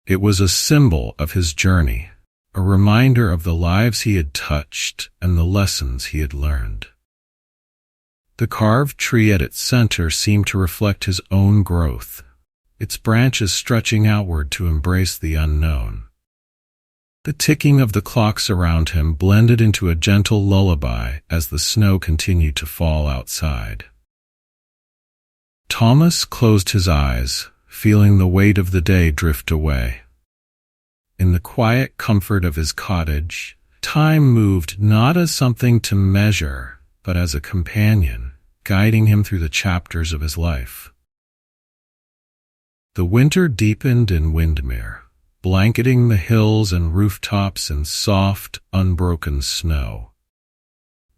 It was a symbol of his journey, a reminder of the lives he had touched and the lessons he had learned. The carved tree at its center seemed to reflect his own growth, its branches stretching outward to embrace the unknown. The ticking of the clocks around him blended into a gentle lullaby as the snow continued to fall outside. Thomas closed his eyes, feeling the weight of the day drift away. In the quiet comfort of his cottage, time moved not as something to measure, but as a companion, guiding him through the chapters of his life. The winter deepened in Windmere, blanketing the hills and rooftops in soft, unbroken snow.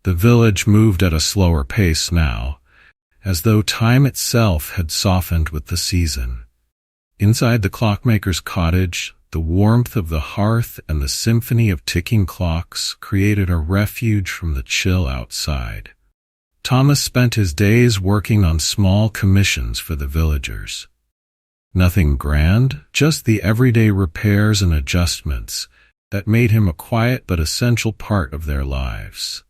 The village moved at a slower pace now, as though time itself had softened with the season. Inside the clockmaker's cottage, the warmth of the hearth and the symphony of ticking clocks created a refuge from the chill outside. Thomas spent his days working on small commissions for the villagers. Nothing grand, just the everyday repairs and adjustments that made him a quiet but essential part of their lives.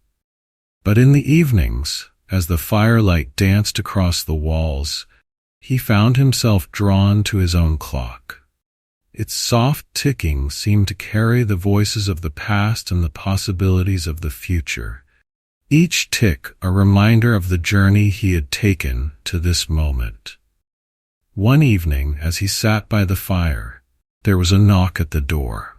But in the evenings, as the firelight danced across the walls, he found himself drawn to his own clock. Its soft ticking seemed to carry the voices of the past and the possibilities of the future, each tick a reminder of the journey he had taken to this moment. One evening, as he sat by the fire, there was a knock at the door.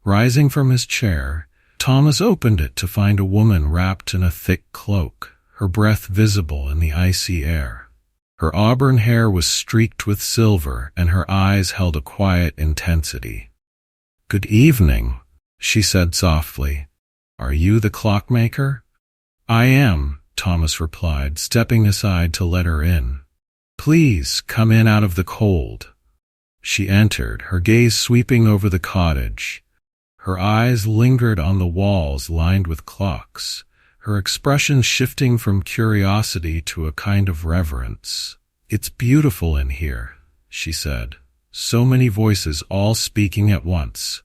Rising from his chair, Thomas opened it to find a woman wrapped in a thick cloak, her breath visible in the icy air. Her auburn hair was streaked with silver, and her eyes held a quiet intensity. "Good evening," she said softly. "Are you the clockmaker?" "I am," Thomas replied, stepping aside to let her in. "Please, come in out of the cold." She entered, her gaze sweeping over the cottage. Her eyes lingered on the walls lined with clocks, her expression shifting from curiosity to a kind of reverence. "It's beautiful in here," she said. "So many voices all speaking at once."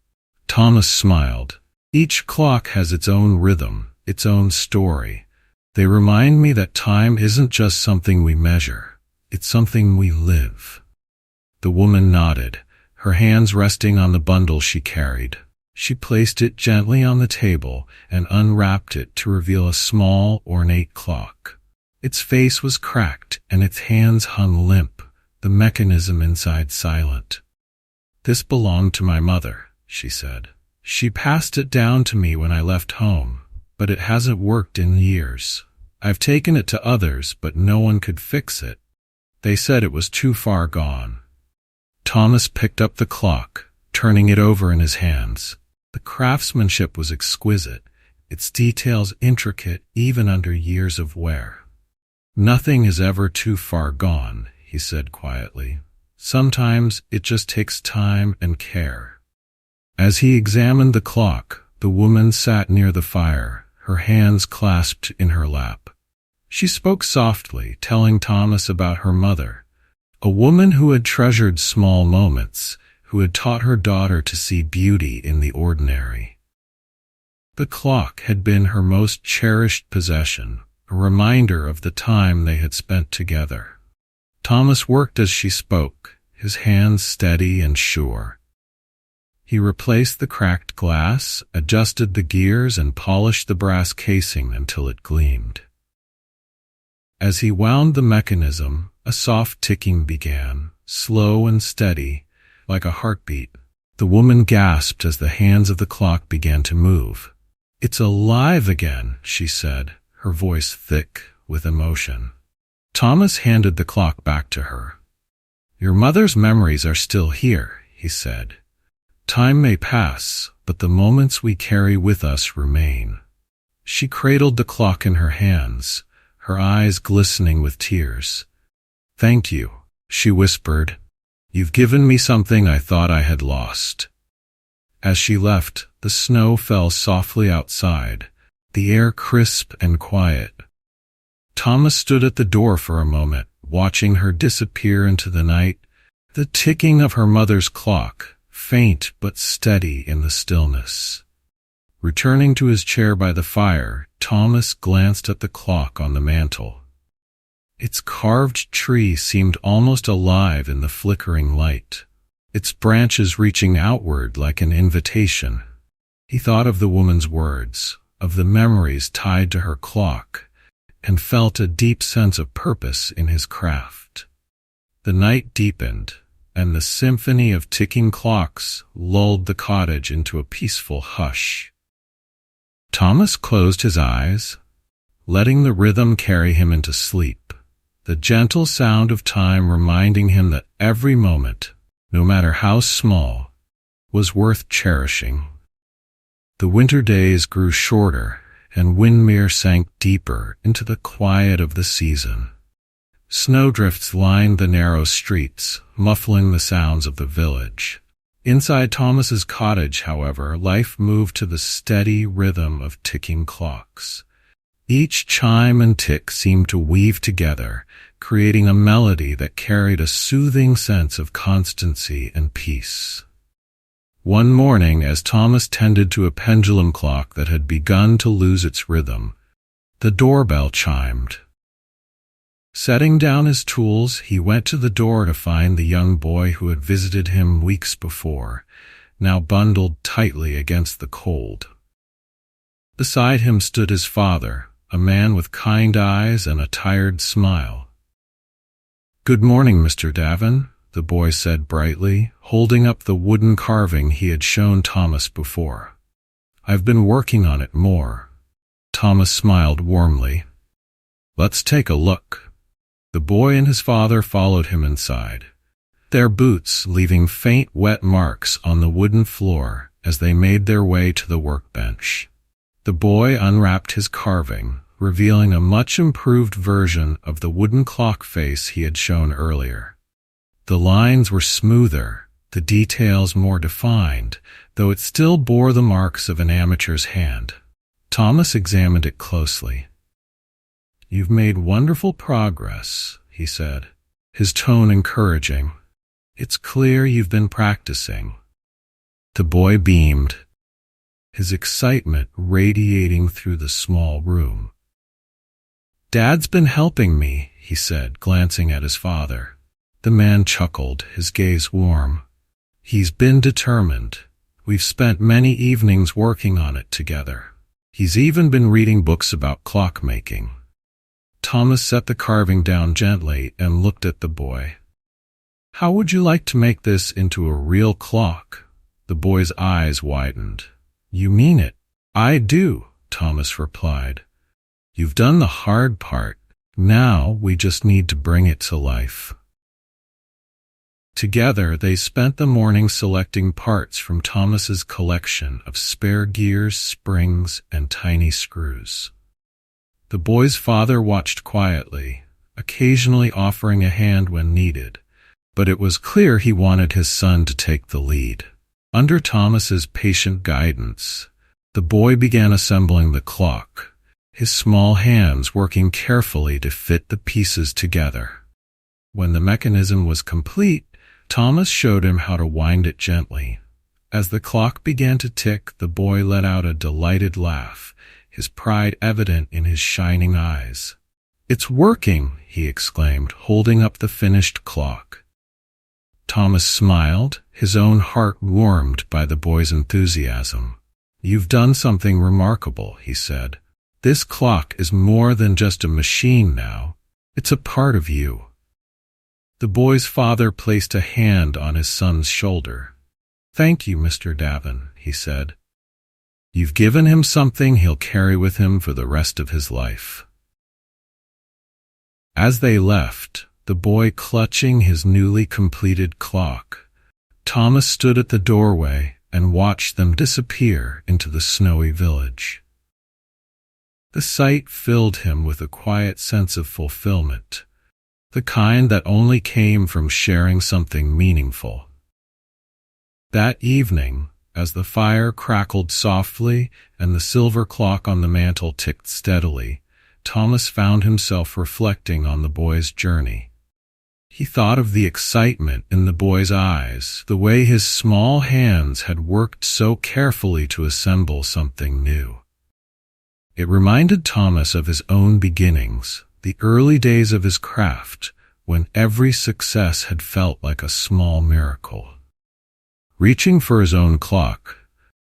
Thomas smiled. "Each clock has its own rhythm, its own story. They remind me that time isn't just something we measure. It's something we live." The woman nodded, her hands resting on the bundle she carried. She placed it gently on the table and unwrapped it to reveal a small, ornate clock. Its face was cracked and its hands hung limp, the mechanism inside silent. "This belonged to my mother," she said. "She passed it down to me when I left home, but it hasn't worked in years. I've taken it to others, but no one could fix it. They said it was too far gone." Thomas picked up the clock, turning it over in his hands. The craftsmanship was exquisite, its details intricate even under years of wear. "Nothing is ever too far gone," he said quietly. "Sometimes it just takes time and care." As he examined the clock, the woman sat near the fire, her hands clasped in her lap. She spoke softly, telling Thomas about her mother, a woman who had treasured small moments, who had taught her daughter to see beauty in the ordinary. The clock had been her most cherished possession, a reminder of the time they had spent together. Thomas worked as she spoke, his hands steady and sure. He replaced the cracked glass, adjusted the gears, and polished the brass casing until it gleamed. As he wound the mechanism, a soft ticking began, slow and steady, like a heartbeat. The woman gasped as the hands of the clock began to move. "It's alive again," she said, her voice thick with emotion. Thomas handed the clock back to her. "Your mother's memories are still here," he said. "Time may pass, but the moments we carry with us remain." She cradled the clock in her hands, her eyes glistening with tears. "Thank you," she whispered. "You've given me something I thought I had lost." As she left, the snow fell softly outside, the air crisp and quiet. Thomas stood at the door for a moment, watching her disappear into the night, the ticking of her mother's clock, faint but steady in the stillness. Returning to his chair by the fire, Thomas glanced at the clock on the mantel. Its carved tree seemed almost alive in the flickering light, its branches reaching outward like an invitation. He thought of the woman's words, of the memories tied to her clock, and felt a deep sense of purpose in his craft. The night deepened, and the symphony of ticking clocks lulled the cottage into a peaceful hush. Thomas closed his eyes, letting the rhythm carry him into sleep, the gentle sound of time reminding him that every moment, no matter how small, was worth cherishing. The winter days grew shorter, and Windmere sank deeper into the quiet of the season. Snowdrifts lined the narrow streets, muffling the sounds of the village. Inside Thomas's cottage, however, life moved to the steady rhythm of ticking clocks. Each chime and tick seemed to weave together, creating a melody that carried a soothing sense of constancy and peace. One morning, as Thomas tended to a pendulum clock that had begun to lose its rhythm, the doorbell chimed. Setting down his tools, he went to the door to find the young boy who had visited him weeks before, now bundled tightly against the cold. Beside him stood his father, a man with kind eyes and a tired smile. "Good morning, Mr. Davin," the boy said brightly, holding up the wooden carving he had shown Thomas before. "I've been working on it more." Thomas smiled warmly. "Let's take a look." The boy and his father followed him inside, their boots leaving faint wet marks on the wooden floor as they made their way to the workbench. The boy unwrapped his carving, revealing a much improved version of the wooden clock face he had shown earlier. The lines were smoother, the details more defined, though it still bore the marks of an amateur's hand. Thomas examined it closely. "You've made wonderful progress," he said, his tone encouraging. "It's clear you've been practicing." The boy beamed, his excitement radiating through the small room. "Dad's been helping me," he said, glancing at his father. The man chuckled, his gaze warm. "He's been determined. We've spent many evenings working on it together. He's even been reading books about clockmaking." Thomas set the carving down gently and looked at the boy. "How would you like to make this into a real clock?" The boy's eyes widened. "You mean it?" "I do," Thomas replied. "You've done the hard part. Now we just need to bring it to life." Together they spent the morning selecting parts from Thomas's collection of spare gears, springs, and tiny screws. The boy's father watched quietly, occasionally offering a hand when needed, but it was clear he wanted his son to take the lead. Under Thomas's patient guidance, the boy began assembling the clock, his small hands working carefully to fit the pieces together. When the mechanism was complete, Thomas showed him how to wind it gently. As the clock began to tick, the boy let out a delighted laugh, his pride evident in his shining eyes. "It's working," he exclaimed, holding up the finished clock. Thomas smiled, his own heart warmed by the boy's enthusiasm. "You've done something remarkable," he said. "This clock is more than just a machine now. It's a part of you." The boy's father placed a hand on his son's shoulder. "Thank you, Mr. Davin," he said. "You've given him something he'll carry with him for the rest of his life." As they left, the boy clutching his newly completed clock, Thomas stood at the doorway and watched them disappear into the snowy village. The sight filled him with a quiet sense of fulfillment, the kind that only came from sharing something meaningful. That evening, as the fire crackled softly and the silver clock on the mantel ticked steadily, Thomas found himself reflecting on the boy's journey. He thought of the excitement in the boy's eyes, the way his small hands had worked so carefully to assemble something new. It reminded Thomas of his own beginnings, the early days of his craft, when every success had felt like a small miracle. Reaching for his own clock,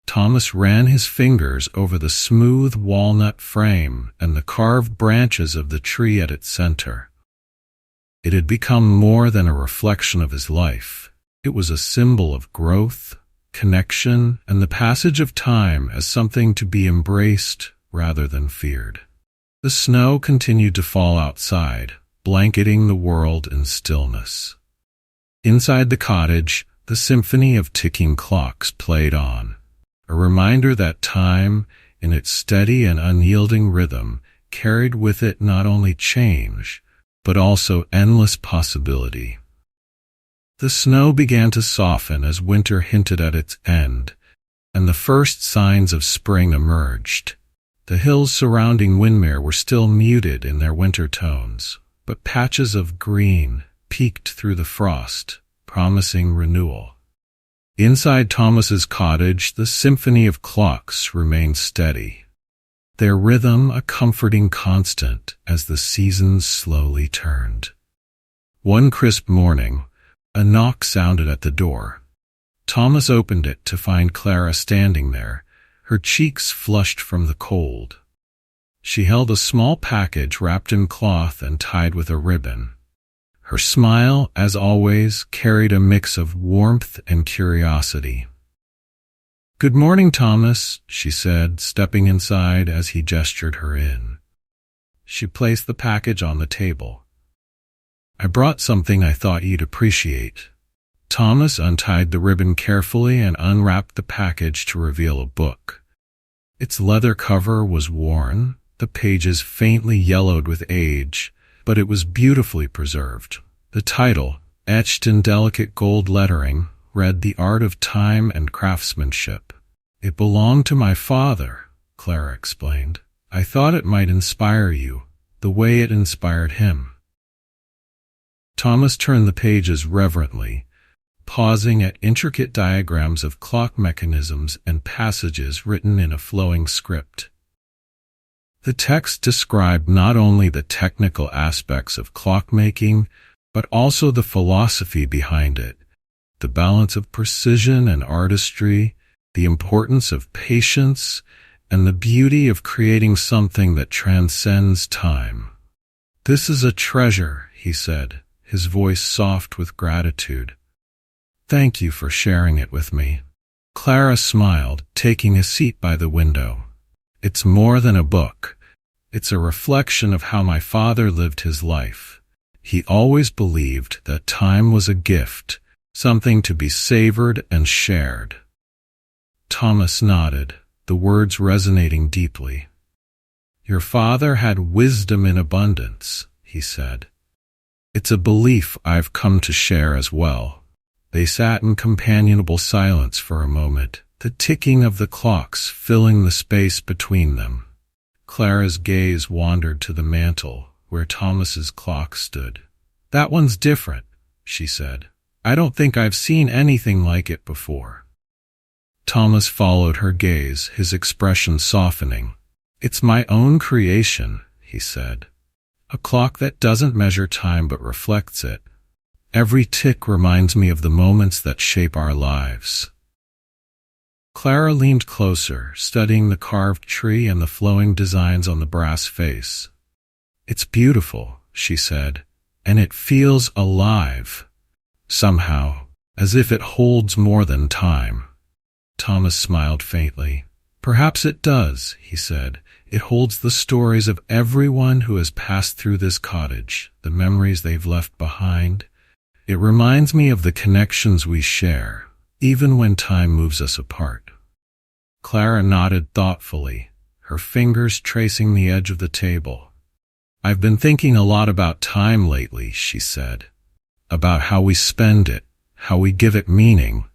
Thomas ran his fingers over the smooth walnut frame and the carved branches of the tree at its center. It had become more than a reflection of his life. It was a symbol of growth, connection, and the passage of time as something to be embraced rather than feared. The snow continued to fall outside, blanketing the world in stillness. Inside the cottage, the symphony of ticking clocks played on, a reminder that time, in its steady and unyielding rhythm, carried with it not only change, but also endless possibility. The snow began to soften as winter hinted at its end, and the first signs of spring emerged. The hills surrounding Windmere were still muted in their winter tones, but patches of green peeked through the frost, promising renewal. Inside Thomas's cottage, the symphony of clocks remained steady, their rhythm a comforting constant as the seasons slowly turned. One crisp morning, a knock sounded at the door. Thomas opened it to find Clara standing there, her cheeks flushed from the cold. She held a small package wrapped in cloth and tied with a ribbon. Her smile, as always, carried a mix of warmth and curiosity. "Good morning, Thomas," she said, stepping inside as he gestured her in. She placed the package on the table. "I brought something I thought you'd appreciate." Thomas untied the ribbon carefully and unwrapped the package to reveal a book. Its leather cover was worn, the pages faintly yellowed with age, but it was beautifully preserved. The title, etched in delicate gold lettering, read "The Art of Time and Craftsmanship." "It belonged to my father," Clara explained. "I thought it might inspire you, the way it inspired him." Thomas turned the pages reverently, pausing at intricate diagrams of clock mechanisms and passages written in a flowing script. The text described not only the technical aspects of clockmaking, but also the philosophy behind it, the balance of precision and artistry, the importance of patience, and the beauty of creating something that transcends time. "This is a treasure," he said, his voice soft with gratitude. "Thank you for sharing it with me." Clara smiled, taking a seat by the window. "It's more than a book. It's a reflection of how my father lived his life. He always believed that time was a gift, something to be savored and shared." Thomas nodded, the words resonating deeply. "Your father had wisdom in abundance," he said. "It's a belief I've come to share as well." They sat in companionable silence for a moment, the ticking of the clocks filling the space between them. Clara's gaze wandered to the mantel, where Thomas's clock stood. "That one's different," she said. "I don't think I've seen anything like it before." Thomas followed her gaze, his expression softening. "It's my own creation," he said. "A clock that doesn't measure time but reflects it. Every tick reminds me of the moments that shape our lives." Clara leaned closer, studying the carved tree and the flowing designs on the brass face. "It's beautiful," she said, "and it feels alive. Somehow, as if it holds more than time." Thomas smiled faintly. "Perhaps it does," he said. "It holds the stories of everyone who has passed through this cottage, the memories they've left behind. It reminds me of the connections we share, even when time moves us apart." Clara nodded thoughtfully, her fingers tracing the edge of the table. "I've been thinking a lot about time lately," she said. "About how we spend it, how we give it meaning.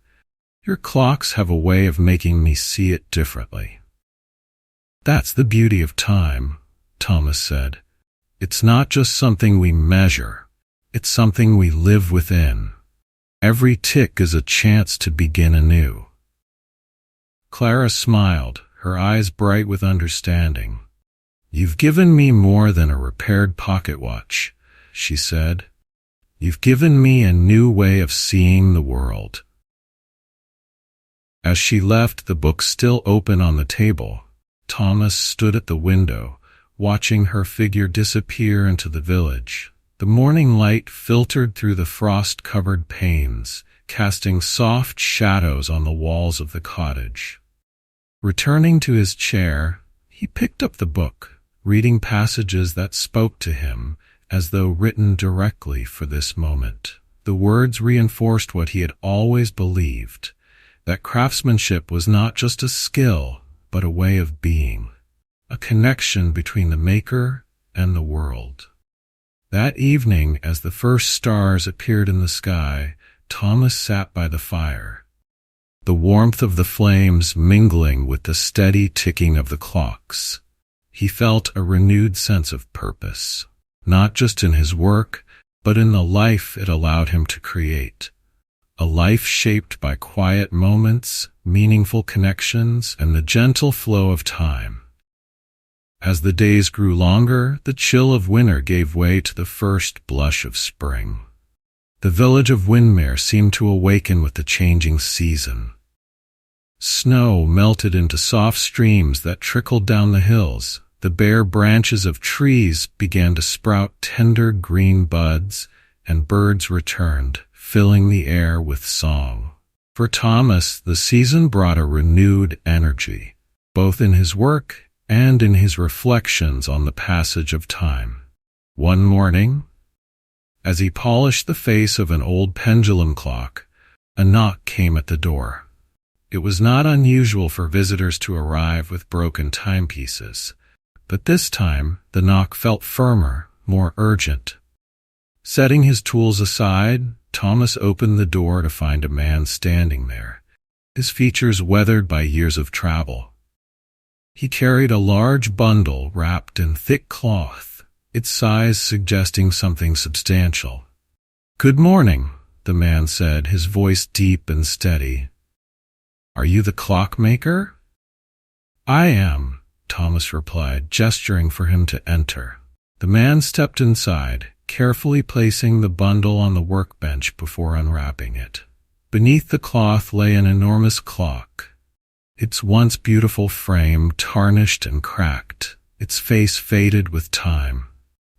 Your clocks have a way of making me see it differently." "That's the beauty of time," Thomas said. It's not just something we measure. It's something we live within. Every tick is a chance to begin anew. Clara smiled, her eyes bright with understanding. You've given me more than a repaired pocket watch, she said. You've given me a new way of seeing the world. As she left, the book still open on the table, Thomas stood at the window, watching her figure disappear into the village. The morning light filtered through the frost-covered panes, casting soft shadows on the walls of the cottage. Returning to his chair, he picked up the book, reading passages that spoke to him, as though written directly for this moment. The words reinforced what he had always believed, that craftsmanship was not just a skill, but a way of being, a connection between the maker and the world. That evening, as the first stars appeared in the sky, Thomas sat by the fire, the warmth of the flames mingling with the steady ticking of the clocks. He felt a renewed sense of purpose, not just in his work, but in the life it allowed him to create. A life shaped by quiet moments, meaningful connections, and the gentle flow of time. As the days grew longer, the chill of winter gave way to the first blush of spring. The village of Windmere seemed to awaken with the changing season. Snow melted into soft streams that trickled down the hills. The bare branches of trees began to sprout tender green buds, and birds returned, filling the air with song. For Thomas, the season brought a renewed energy, both in his work and in his reflections on the passage of time. One morning, as he polished the face of an old pendulum clock, a knock came at the door. It was not unusual for visitors to arrive with broken timepieces, but this time the knock felt firmer, more urgent. Setting his tools aside, Thomas opened the door to find a man standing there, his features weathered by years of travel. He carried a large bundle wrapped in thick cloth, its size suggesting something substantial. "Good morning," the man said, his voice deep and steady. "Are you the clockmaker?" "I am," Thomas replied, gesturing for him to enter. The man stepped inside, carefully placing the bundle on the workbench before unwrapping it. Beneath the cloth lay an enormous clock, its once beautiful frame tarnished and cracked, its face faded with time.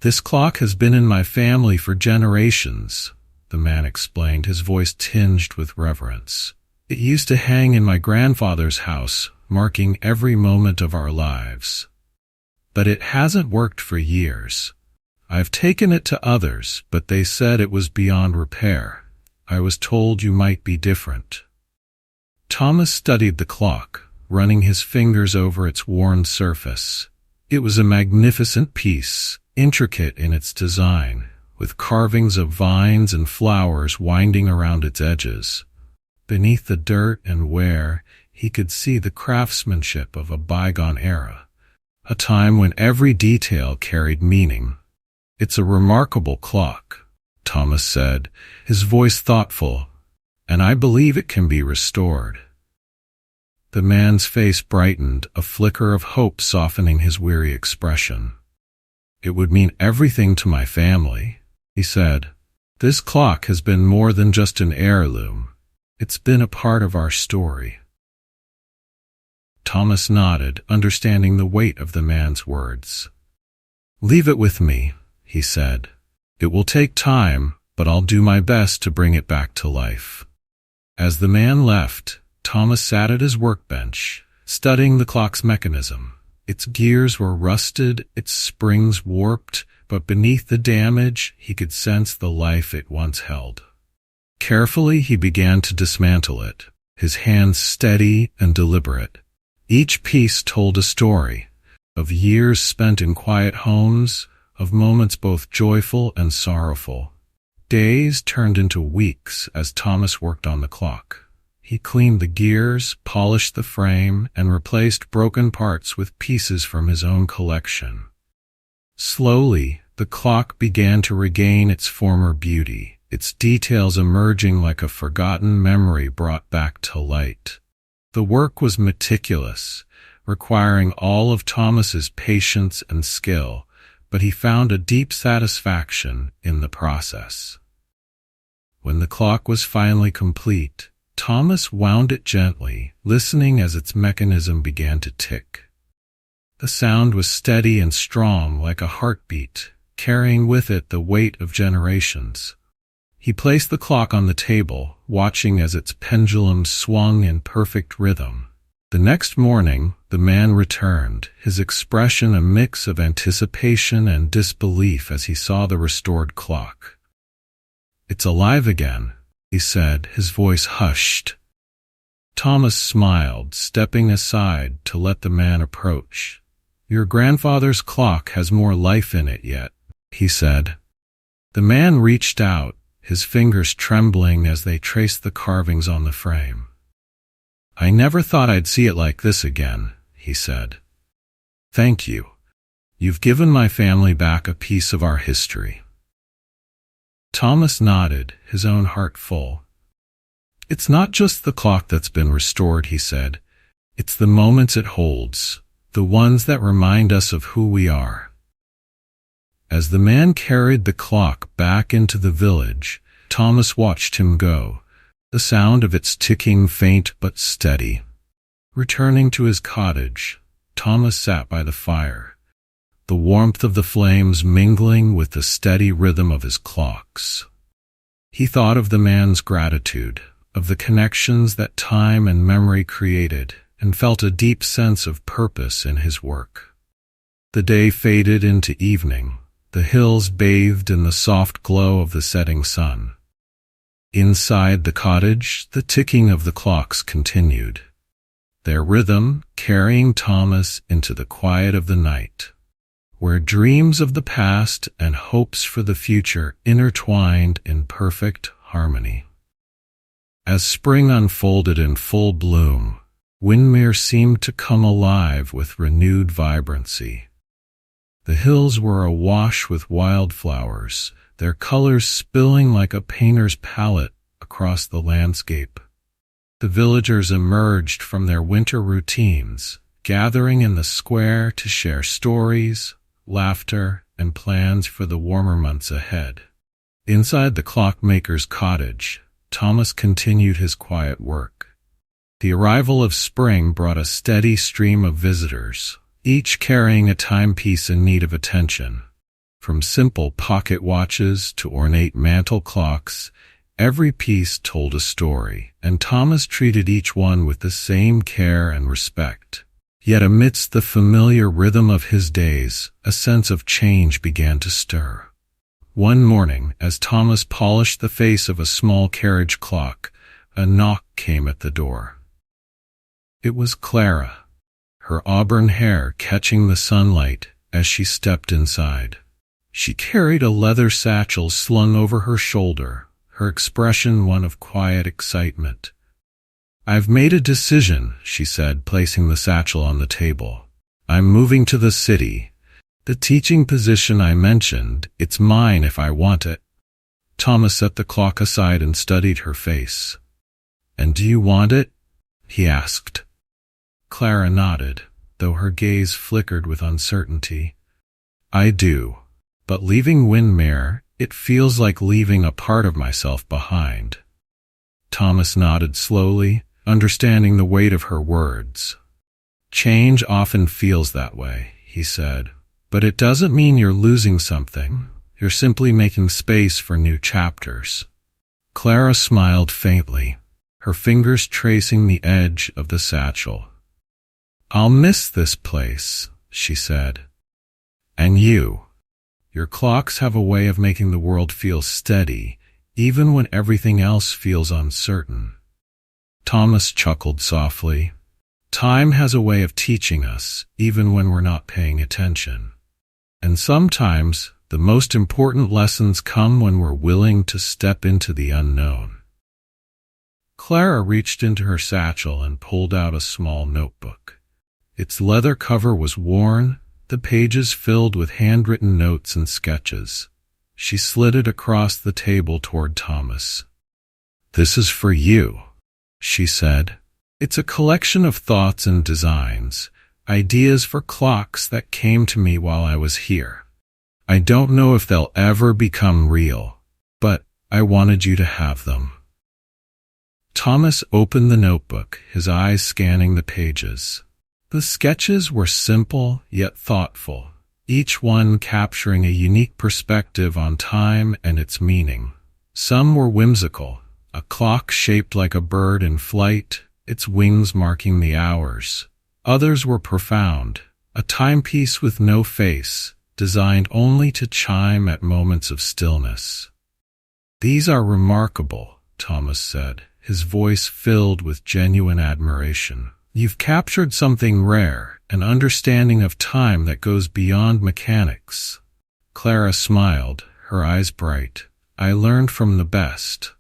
"This clock has been in my family for generations," the man explained, his voice tinged with reverence. "It used to hang in my grandfather's house, marking every moment of our lives. But it hasn't worked for years. I've taken it to others, but they said it was beyond repair. I was told you might be different." Thomas studied the clock, running his fingers over its worn surface. It was a magnificent piece, intricate in its design, with carvings of vines and flowers winding around its edges. Beneath the dirt and wear, he could see the craftsmanship of a bygone era, a time when every detail carried meaning. "It's a remarkable clock," Thomas said, his voice thoughtful, "and I believe it can be restored." The man's face brightened, a flicker of hope softening his weary expression. "It would mean everything to my family," he said. "This clock has been more than just an heirloom. It's been a part of our story." Thomas nodded, understanding the weight of the man's words. "Leave it with me," he said. "It will take time, but I'll do my best to bring it back to life." As the man left, Thomas sat at his workbench, studying the clock's mechanism. Its gears were rusted, its springs warped, but beneath the damage, he could sense the life it once held. Carefully, he began to dismantle it, his hands steady and deliberate. Each piece told a story, of years spent in quiet homes, of moments both joyful and sorrowful. Days turned into weeks as Thomas worked on the clock. He cleaned the gears, polished the frame, and replaced broken parts with pieces from his own collection. Slowly, the clock began to regain its former beauty, its details emerging like a forgotten memory brought back to light. The work was meticulous, requiring all of Thomas's patience and skill, but he found a deep satisfaction in the process. When the clock was finally complete, Thomas wound it gently, listening as its mechanism began to tick. The sound was steady and strong like a heartbeat, carrying with it the weight of generations. He placed the clock on the table, watching as its pendulum swung in perfect rhythm. The next morning, the man returned, his expression a mix of anticipation and disbelief as he saw the restored clock. "It's alive again," he said, his voice hushed. Thomas smiled, stepping aside to let the man approach. "Your grandfather's clock has more life in it yet," he said. The man reached out, his fingers trembling as they traced the carvings on the frame. "I never thought I'd see it like this again," he said. "Thank you. You've given my family back a piece of our history." Thomas nodded, his own heart full. "It's not just the clock that's been restored," he said. "It's the moments it holds, the ones that remind us of who we are." As the man carried the clock back into the village, Thomas watched him go, the sound of its ticking faint but steady. Returning to his cottage, Thomas sat by the fire, the warmth of the flames mingling with the steady rhythm of his clocks. He thought of the man's gratitude, of the connections that time and memory created, and felt a deep sense of purpose in his work. The day faded into evening, the hills bathed in the soft glow of the setting sun. Inside the cottage, the ticking of the clocks continued, their rhythm carrying Thomas into the quiet of the night, where dreams of the past and hopes for the future intertwined in perfect harmony. As spring unfolded in full bloom, Windmere seemed to come alive with renewed vibrancy. The hills were awash with wildflowers, their colors spilling like a painter's palette across the landscape. The villagers emerged from their winter routines, gathering in the square to share stories, laughter, and plans for the warmer months ahead. Inside the Clockmaker's cottage, Thomas continued his quiet work. The arrival of spring brought a steady stream of visitors, each carrying a timepiece in need of attention. From simple pocket watches to ornate mantel clocks, every piece told a story, and Thomas treated each one with the same care and respect. Yet amidst the familiar rhythm of his days, a sense of change began to stir. One morning, as Thomas polished the face of a small carriage clock, a knock came at the door. It was Clara, her auburn hair catching the sunlight as she stepped inside. She carried a leather satchel slung over her shoulder, her expression one of quiet excitement. "I've made a decision," she said, placing the satchel on the table. "I'm moving to the city. The teaching position I mentioned, it's mine if I want it." Thomas set the clock aside and studied her face. "And do you want it?" he asked. Clara nodded, though her gaze flickered with uncertainty. "I do, but leaving Windmere, it feels like leaving a part of myself behind." Thomas nodded slowly, understanding the weight of her words. "Change often feels that way," he said, "but it doesn't mean you're losing something. You're simply making space for new chapters." Clara smiled faintly, her fingers tracing the edge of the satchel. "I'll miss this place," she said. "And you. Your clocks have a way of making the world feel steady, even when everything else feels uncertain." Thomas chuckled softly. "Time has a way of teaching us, even when we're not paying attention. And sometimes, the most important lessons come when we're willing to step into the unknown." Clara reached into her satchel and pulled out a small notebook. Its leather cover was worn, the pages filled with handwritten notes and sketches. She slid it across the table toward Thomas. "This is for you," she said. "It's a collection of thoughts and designs, ideas for clocks that came to me while I was here. I don't know if they'll ever become real, but I wanted you to have them." Thomas opened the notebook, his eyes scanning the pages. The sketches were simple yet thoughtful, each one capturing a unique perspective on time and its meaning. Some were whimsical, a clock shaped like a bird in flight, its wings marking the hours. Others were profound, a timepiece with no face, designed only to chime at moments of stillness. "These are remarkable," Thomas said, his voice filled with genuine admiration. "You've captured something rare, an understanding of time that goes beyond mechanics." Clara smiled, her eyes bright. "I learned from the best."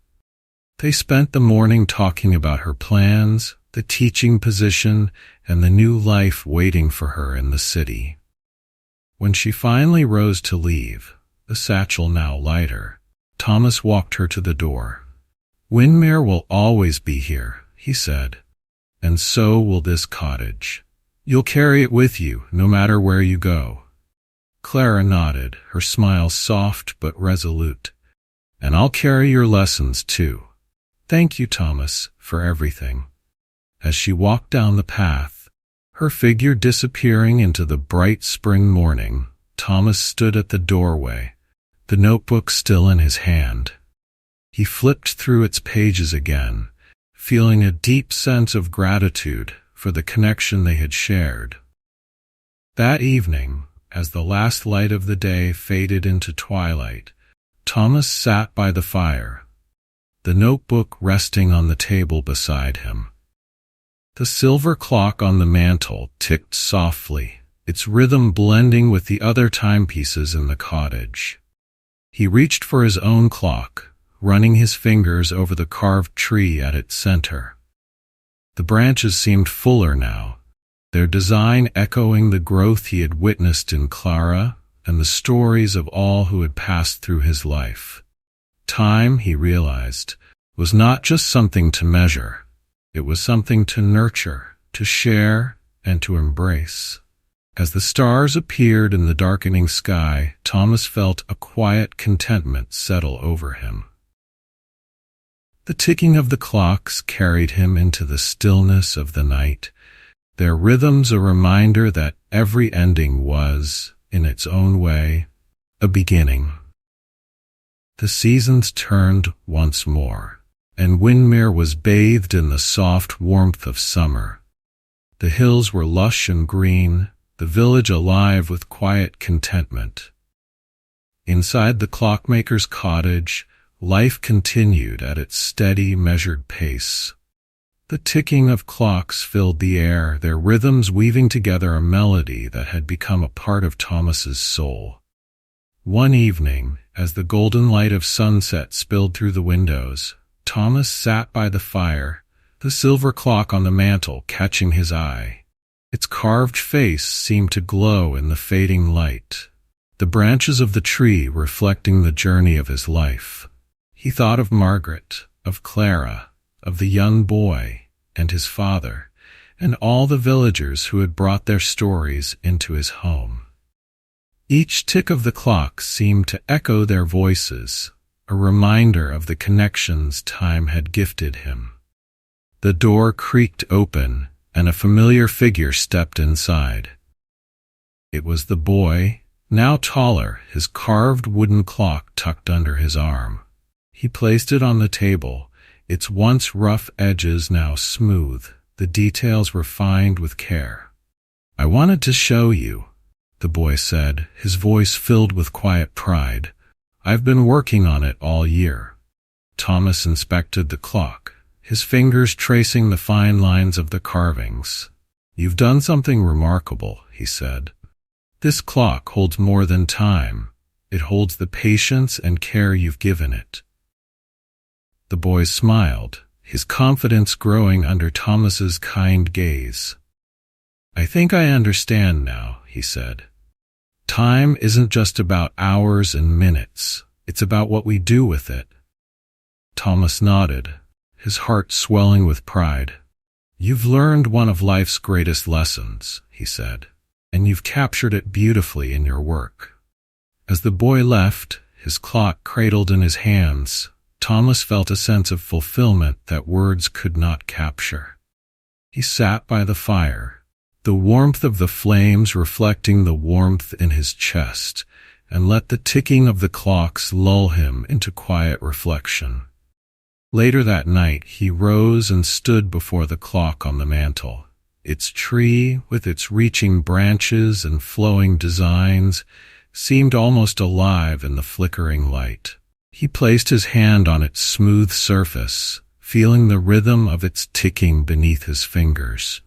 They spent the morning talking about her plans, the teaching position, and the new life waiting for her in the city. When she finally rose to leave, the satchel now lighter, Thomas walked her to the door. "Windmere will always be here," he said, "and so will this cottage. You'll carry it with you, no matter where you go." Clara nodded, her smile soft but resolute. "And I'll carry your lessons, too. Thank you, Thomas, for everything." As she walked down the path, her figure disappearing into the bright spring morning, Thomas stood at the doorway, the notebook still in his hand. He flipped through its pages again, feeling a deep sense of gratitude for the connection they had shared. That evening, as the last light of the day faded into twilight, Thomas sat by the fire, the notebook resting on the table beside him. The silver clock on the mantel ticked softly, its rhythm blending with the other timepieces in the cottage. He reached for his own clock, running his fingers over the carved tree at its center. The branches seemed fuller now, their design echoing the growth he had witnessed in Clara and the stories of all who had passed through his life. Time, he realized, was not just something to measure. It was something to nurture, to share, and to embrace. As the stars appeared in the darkening sky, Thomas felt a quiet contentment settle over him. The ticking of the clocks carried him into the stillness of the night, their rhythms a reminder that every ending was, in its own way, a beginning. The seasons turned once more, and Windmere was bathed in the soft warmth of summer. The hills were lush and green, the village alive with quiet contentment. Inside the clockmaker's cottage, life continued at its steady, measured pace. The ticking of clocks filled the air, their rhythms weaving together a melody that had become a part of Thomas's soul. One evening, as the golden light of sunset spilled through the windows, Thomas sat by the fire, the silver clock on the mantel catching his eye. Its carved face seemed to glow in the fading light, the branches of the tree reflecting the journey of his life. He thought of Margaret, of Clara, of the young boy, and his father, and all the villagers who had brought their stories into his home. Each tick of the clock seemed to echo their voices, a reminder of the connections time had gifted him. The door creaked open, and a familiar figure stepped inside. It was the boy, now taller, his carved wooden clock tucked under his arm. He placed it on the table, its once rough edges now smooth, the details refined with care. "I wanted to show you," the boy said, his voice filled with quiet pride. "I've been working on it all year." Thomas inspected the clock, his fingers tracing the fine lines of the carvings. "You've done something remarkable," he said. "This clock holds more than time. It holds the patience and care you've given it." The boy smiled, his confidence growing under Thomas's kind gaze. "I think I understand now," he said. Time isn't just about hours and minutes. It's about what we do with it. Thomas nodded, his heart swelling with pride. You've learned one of life's greatest lessons, he said, and you've captured it beautifully in your work. As the boy left, his clock cradled in his hands, Thomas felt a sense of fulfillment that words could not capture. He sat by the fire, the warmth of the flames reflecting the warmth in his chest, and let the ticking of the clocks lull him into quiet reflection. Later that night, he rose and stood before the clock on the mantel. Its tree, with its reaching branches and flowing designs, seemed almost alive in the flickering light. He placed his hand on its smooth surface, feeling the rhythm of its ticking beneath his fingers.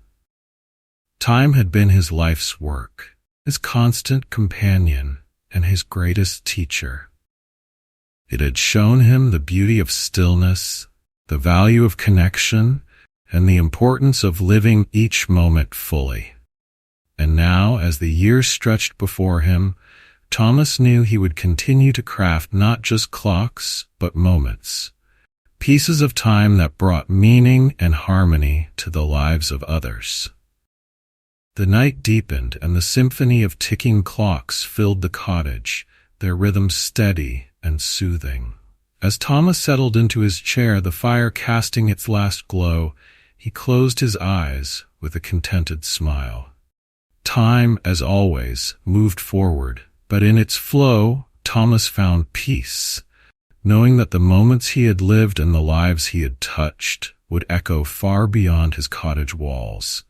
Time had been his life's work, his constant companion, and his greatest teacher. It had shown him the beauty of stillness, the value of connection, and the importance of living each moment fully. And now, as the years stretched before him, Thomas knew he would continue to craft not just clocks, but moments, pieces of time that brought meaning and harmony to the lives of others. The night deepened, and the symphony of ticking clocks filled the cottage, their rhythm steady and soothing. As Thomas settled into his chair, the fire casting its last glow, he closed his eyes with a contented smile. Time, as always, moved forward, but in its flow, Thomas found peace, knowing that the moments he had lived and the lives he had touched would echo far beyond his cottage walls.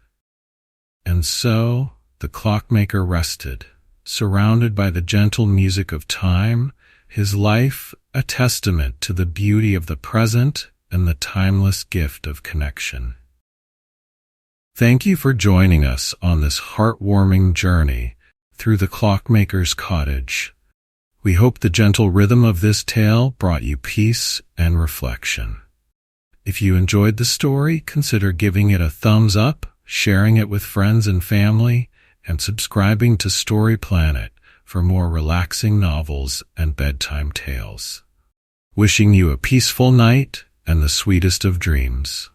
And so, the clockmaker rested, surrounded by the gentle music of time, his life a testament to the beauty of the present and the timeless gift of connection. Thank you for joining us on this heartwarming journey through the clockmaker's cottage. We hope the gentle rhythm of this tale brought you peace and reflection. If you enjoyed the story, consider giving it a thumbs up, sharing it with friends and family, and subscribing to Story Planet for more relaxing novels and bedtime tales. Wishing you a peaceful night and the sweetest of dreams.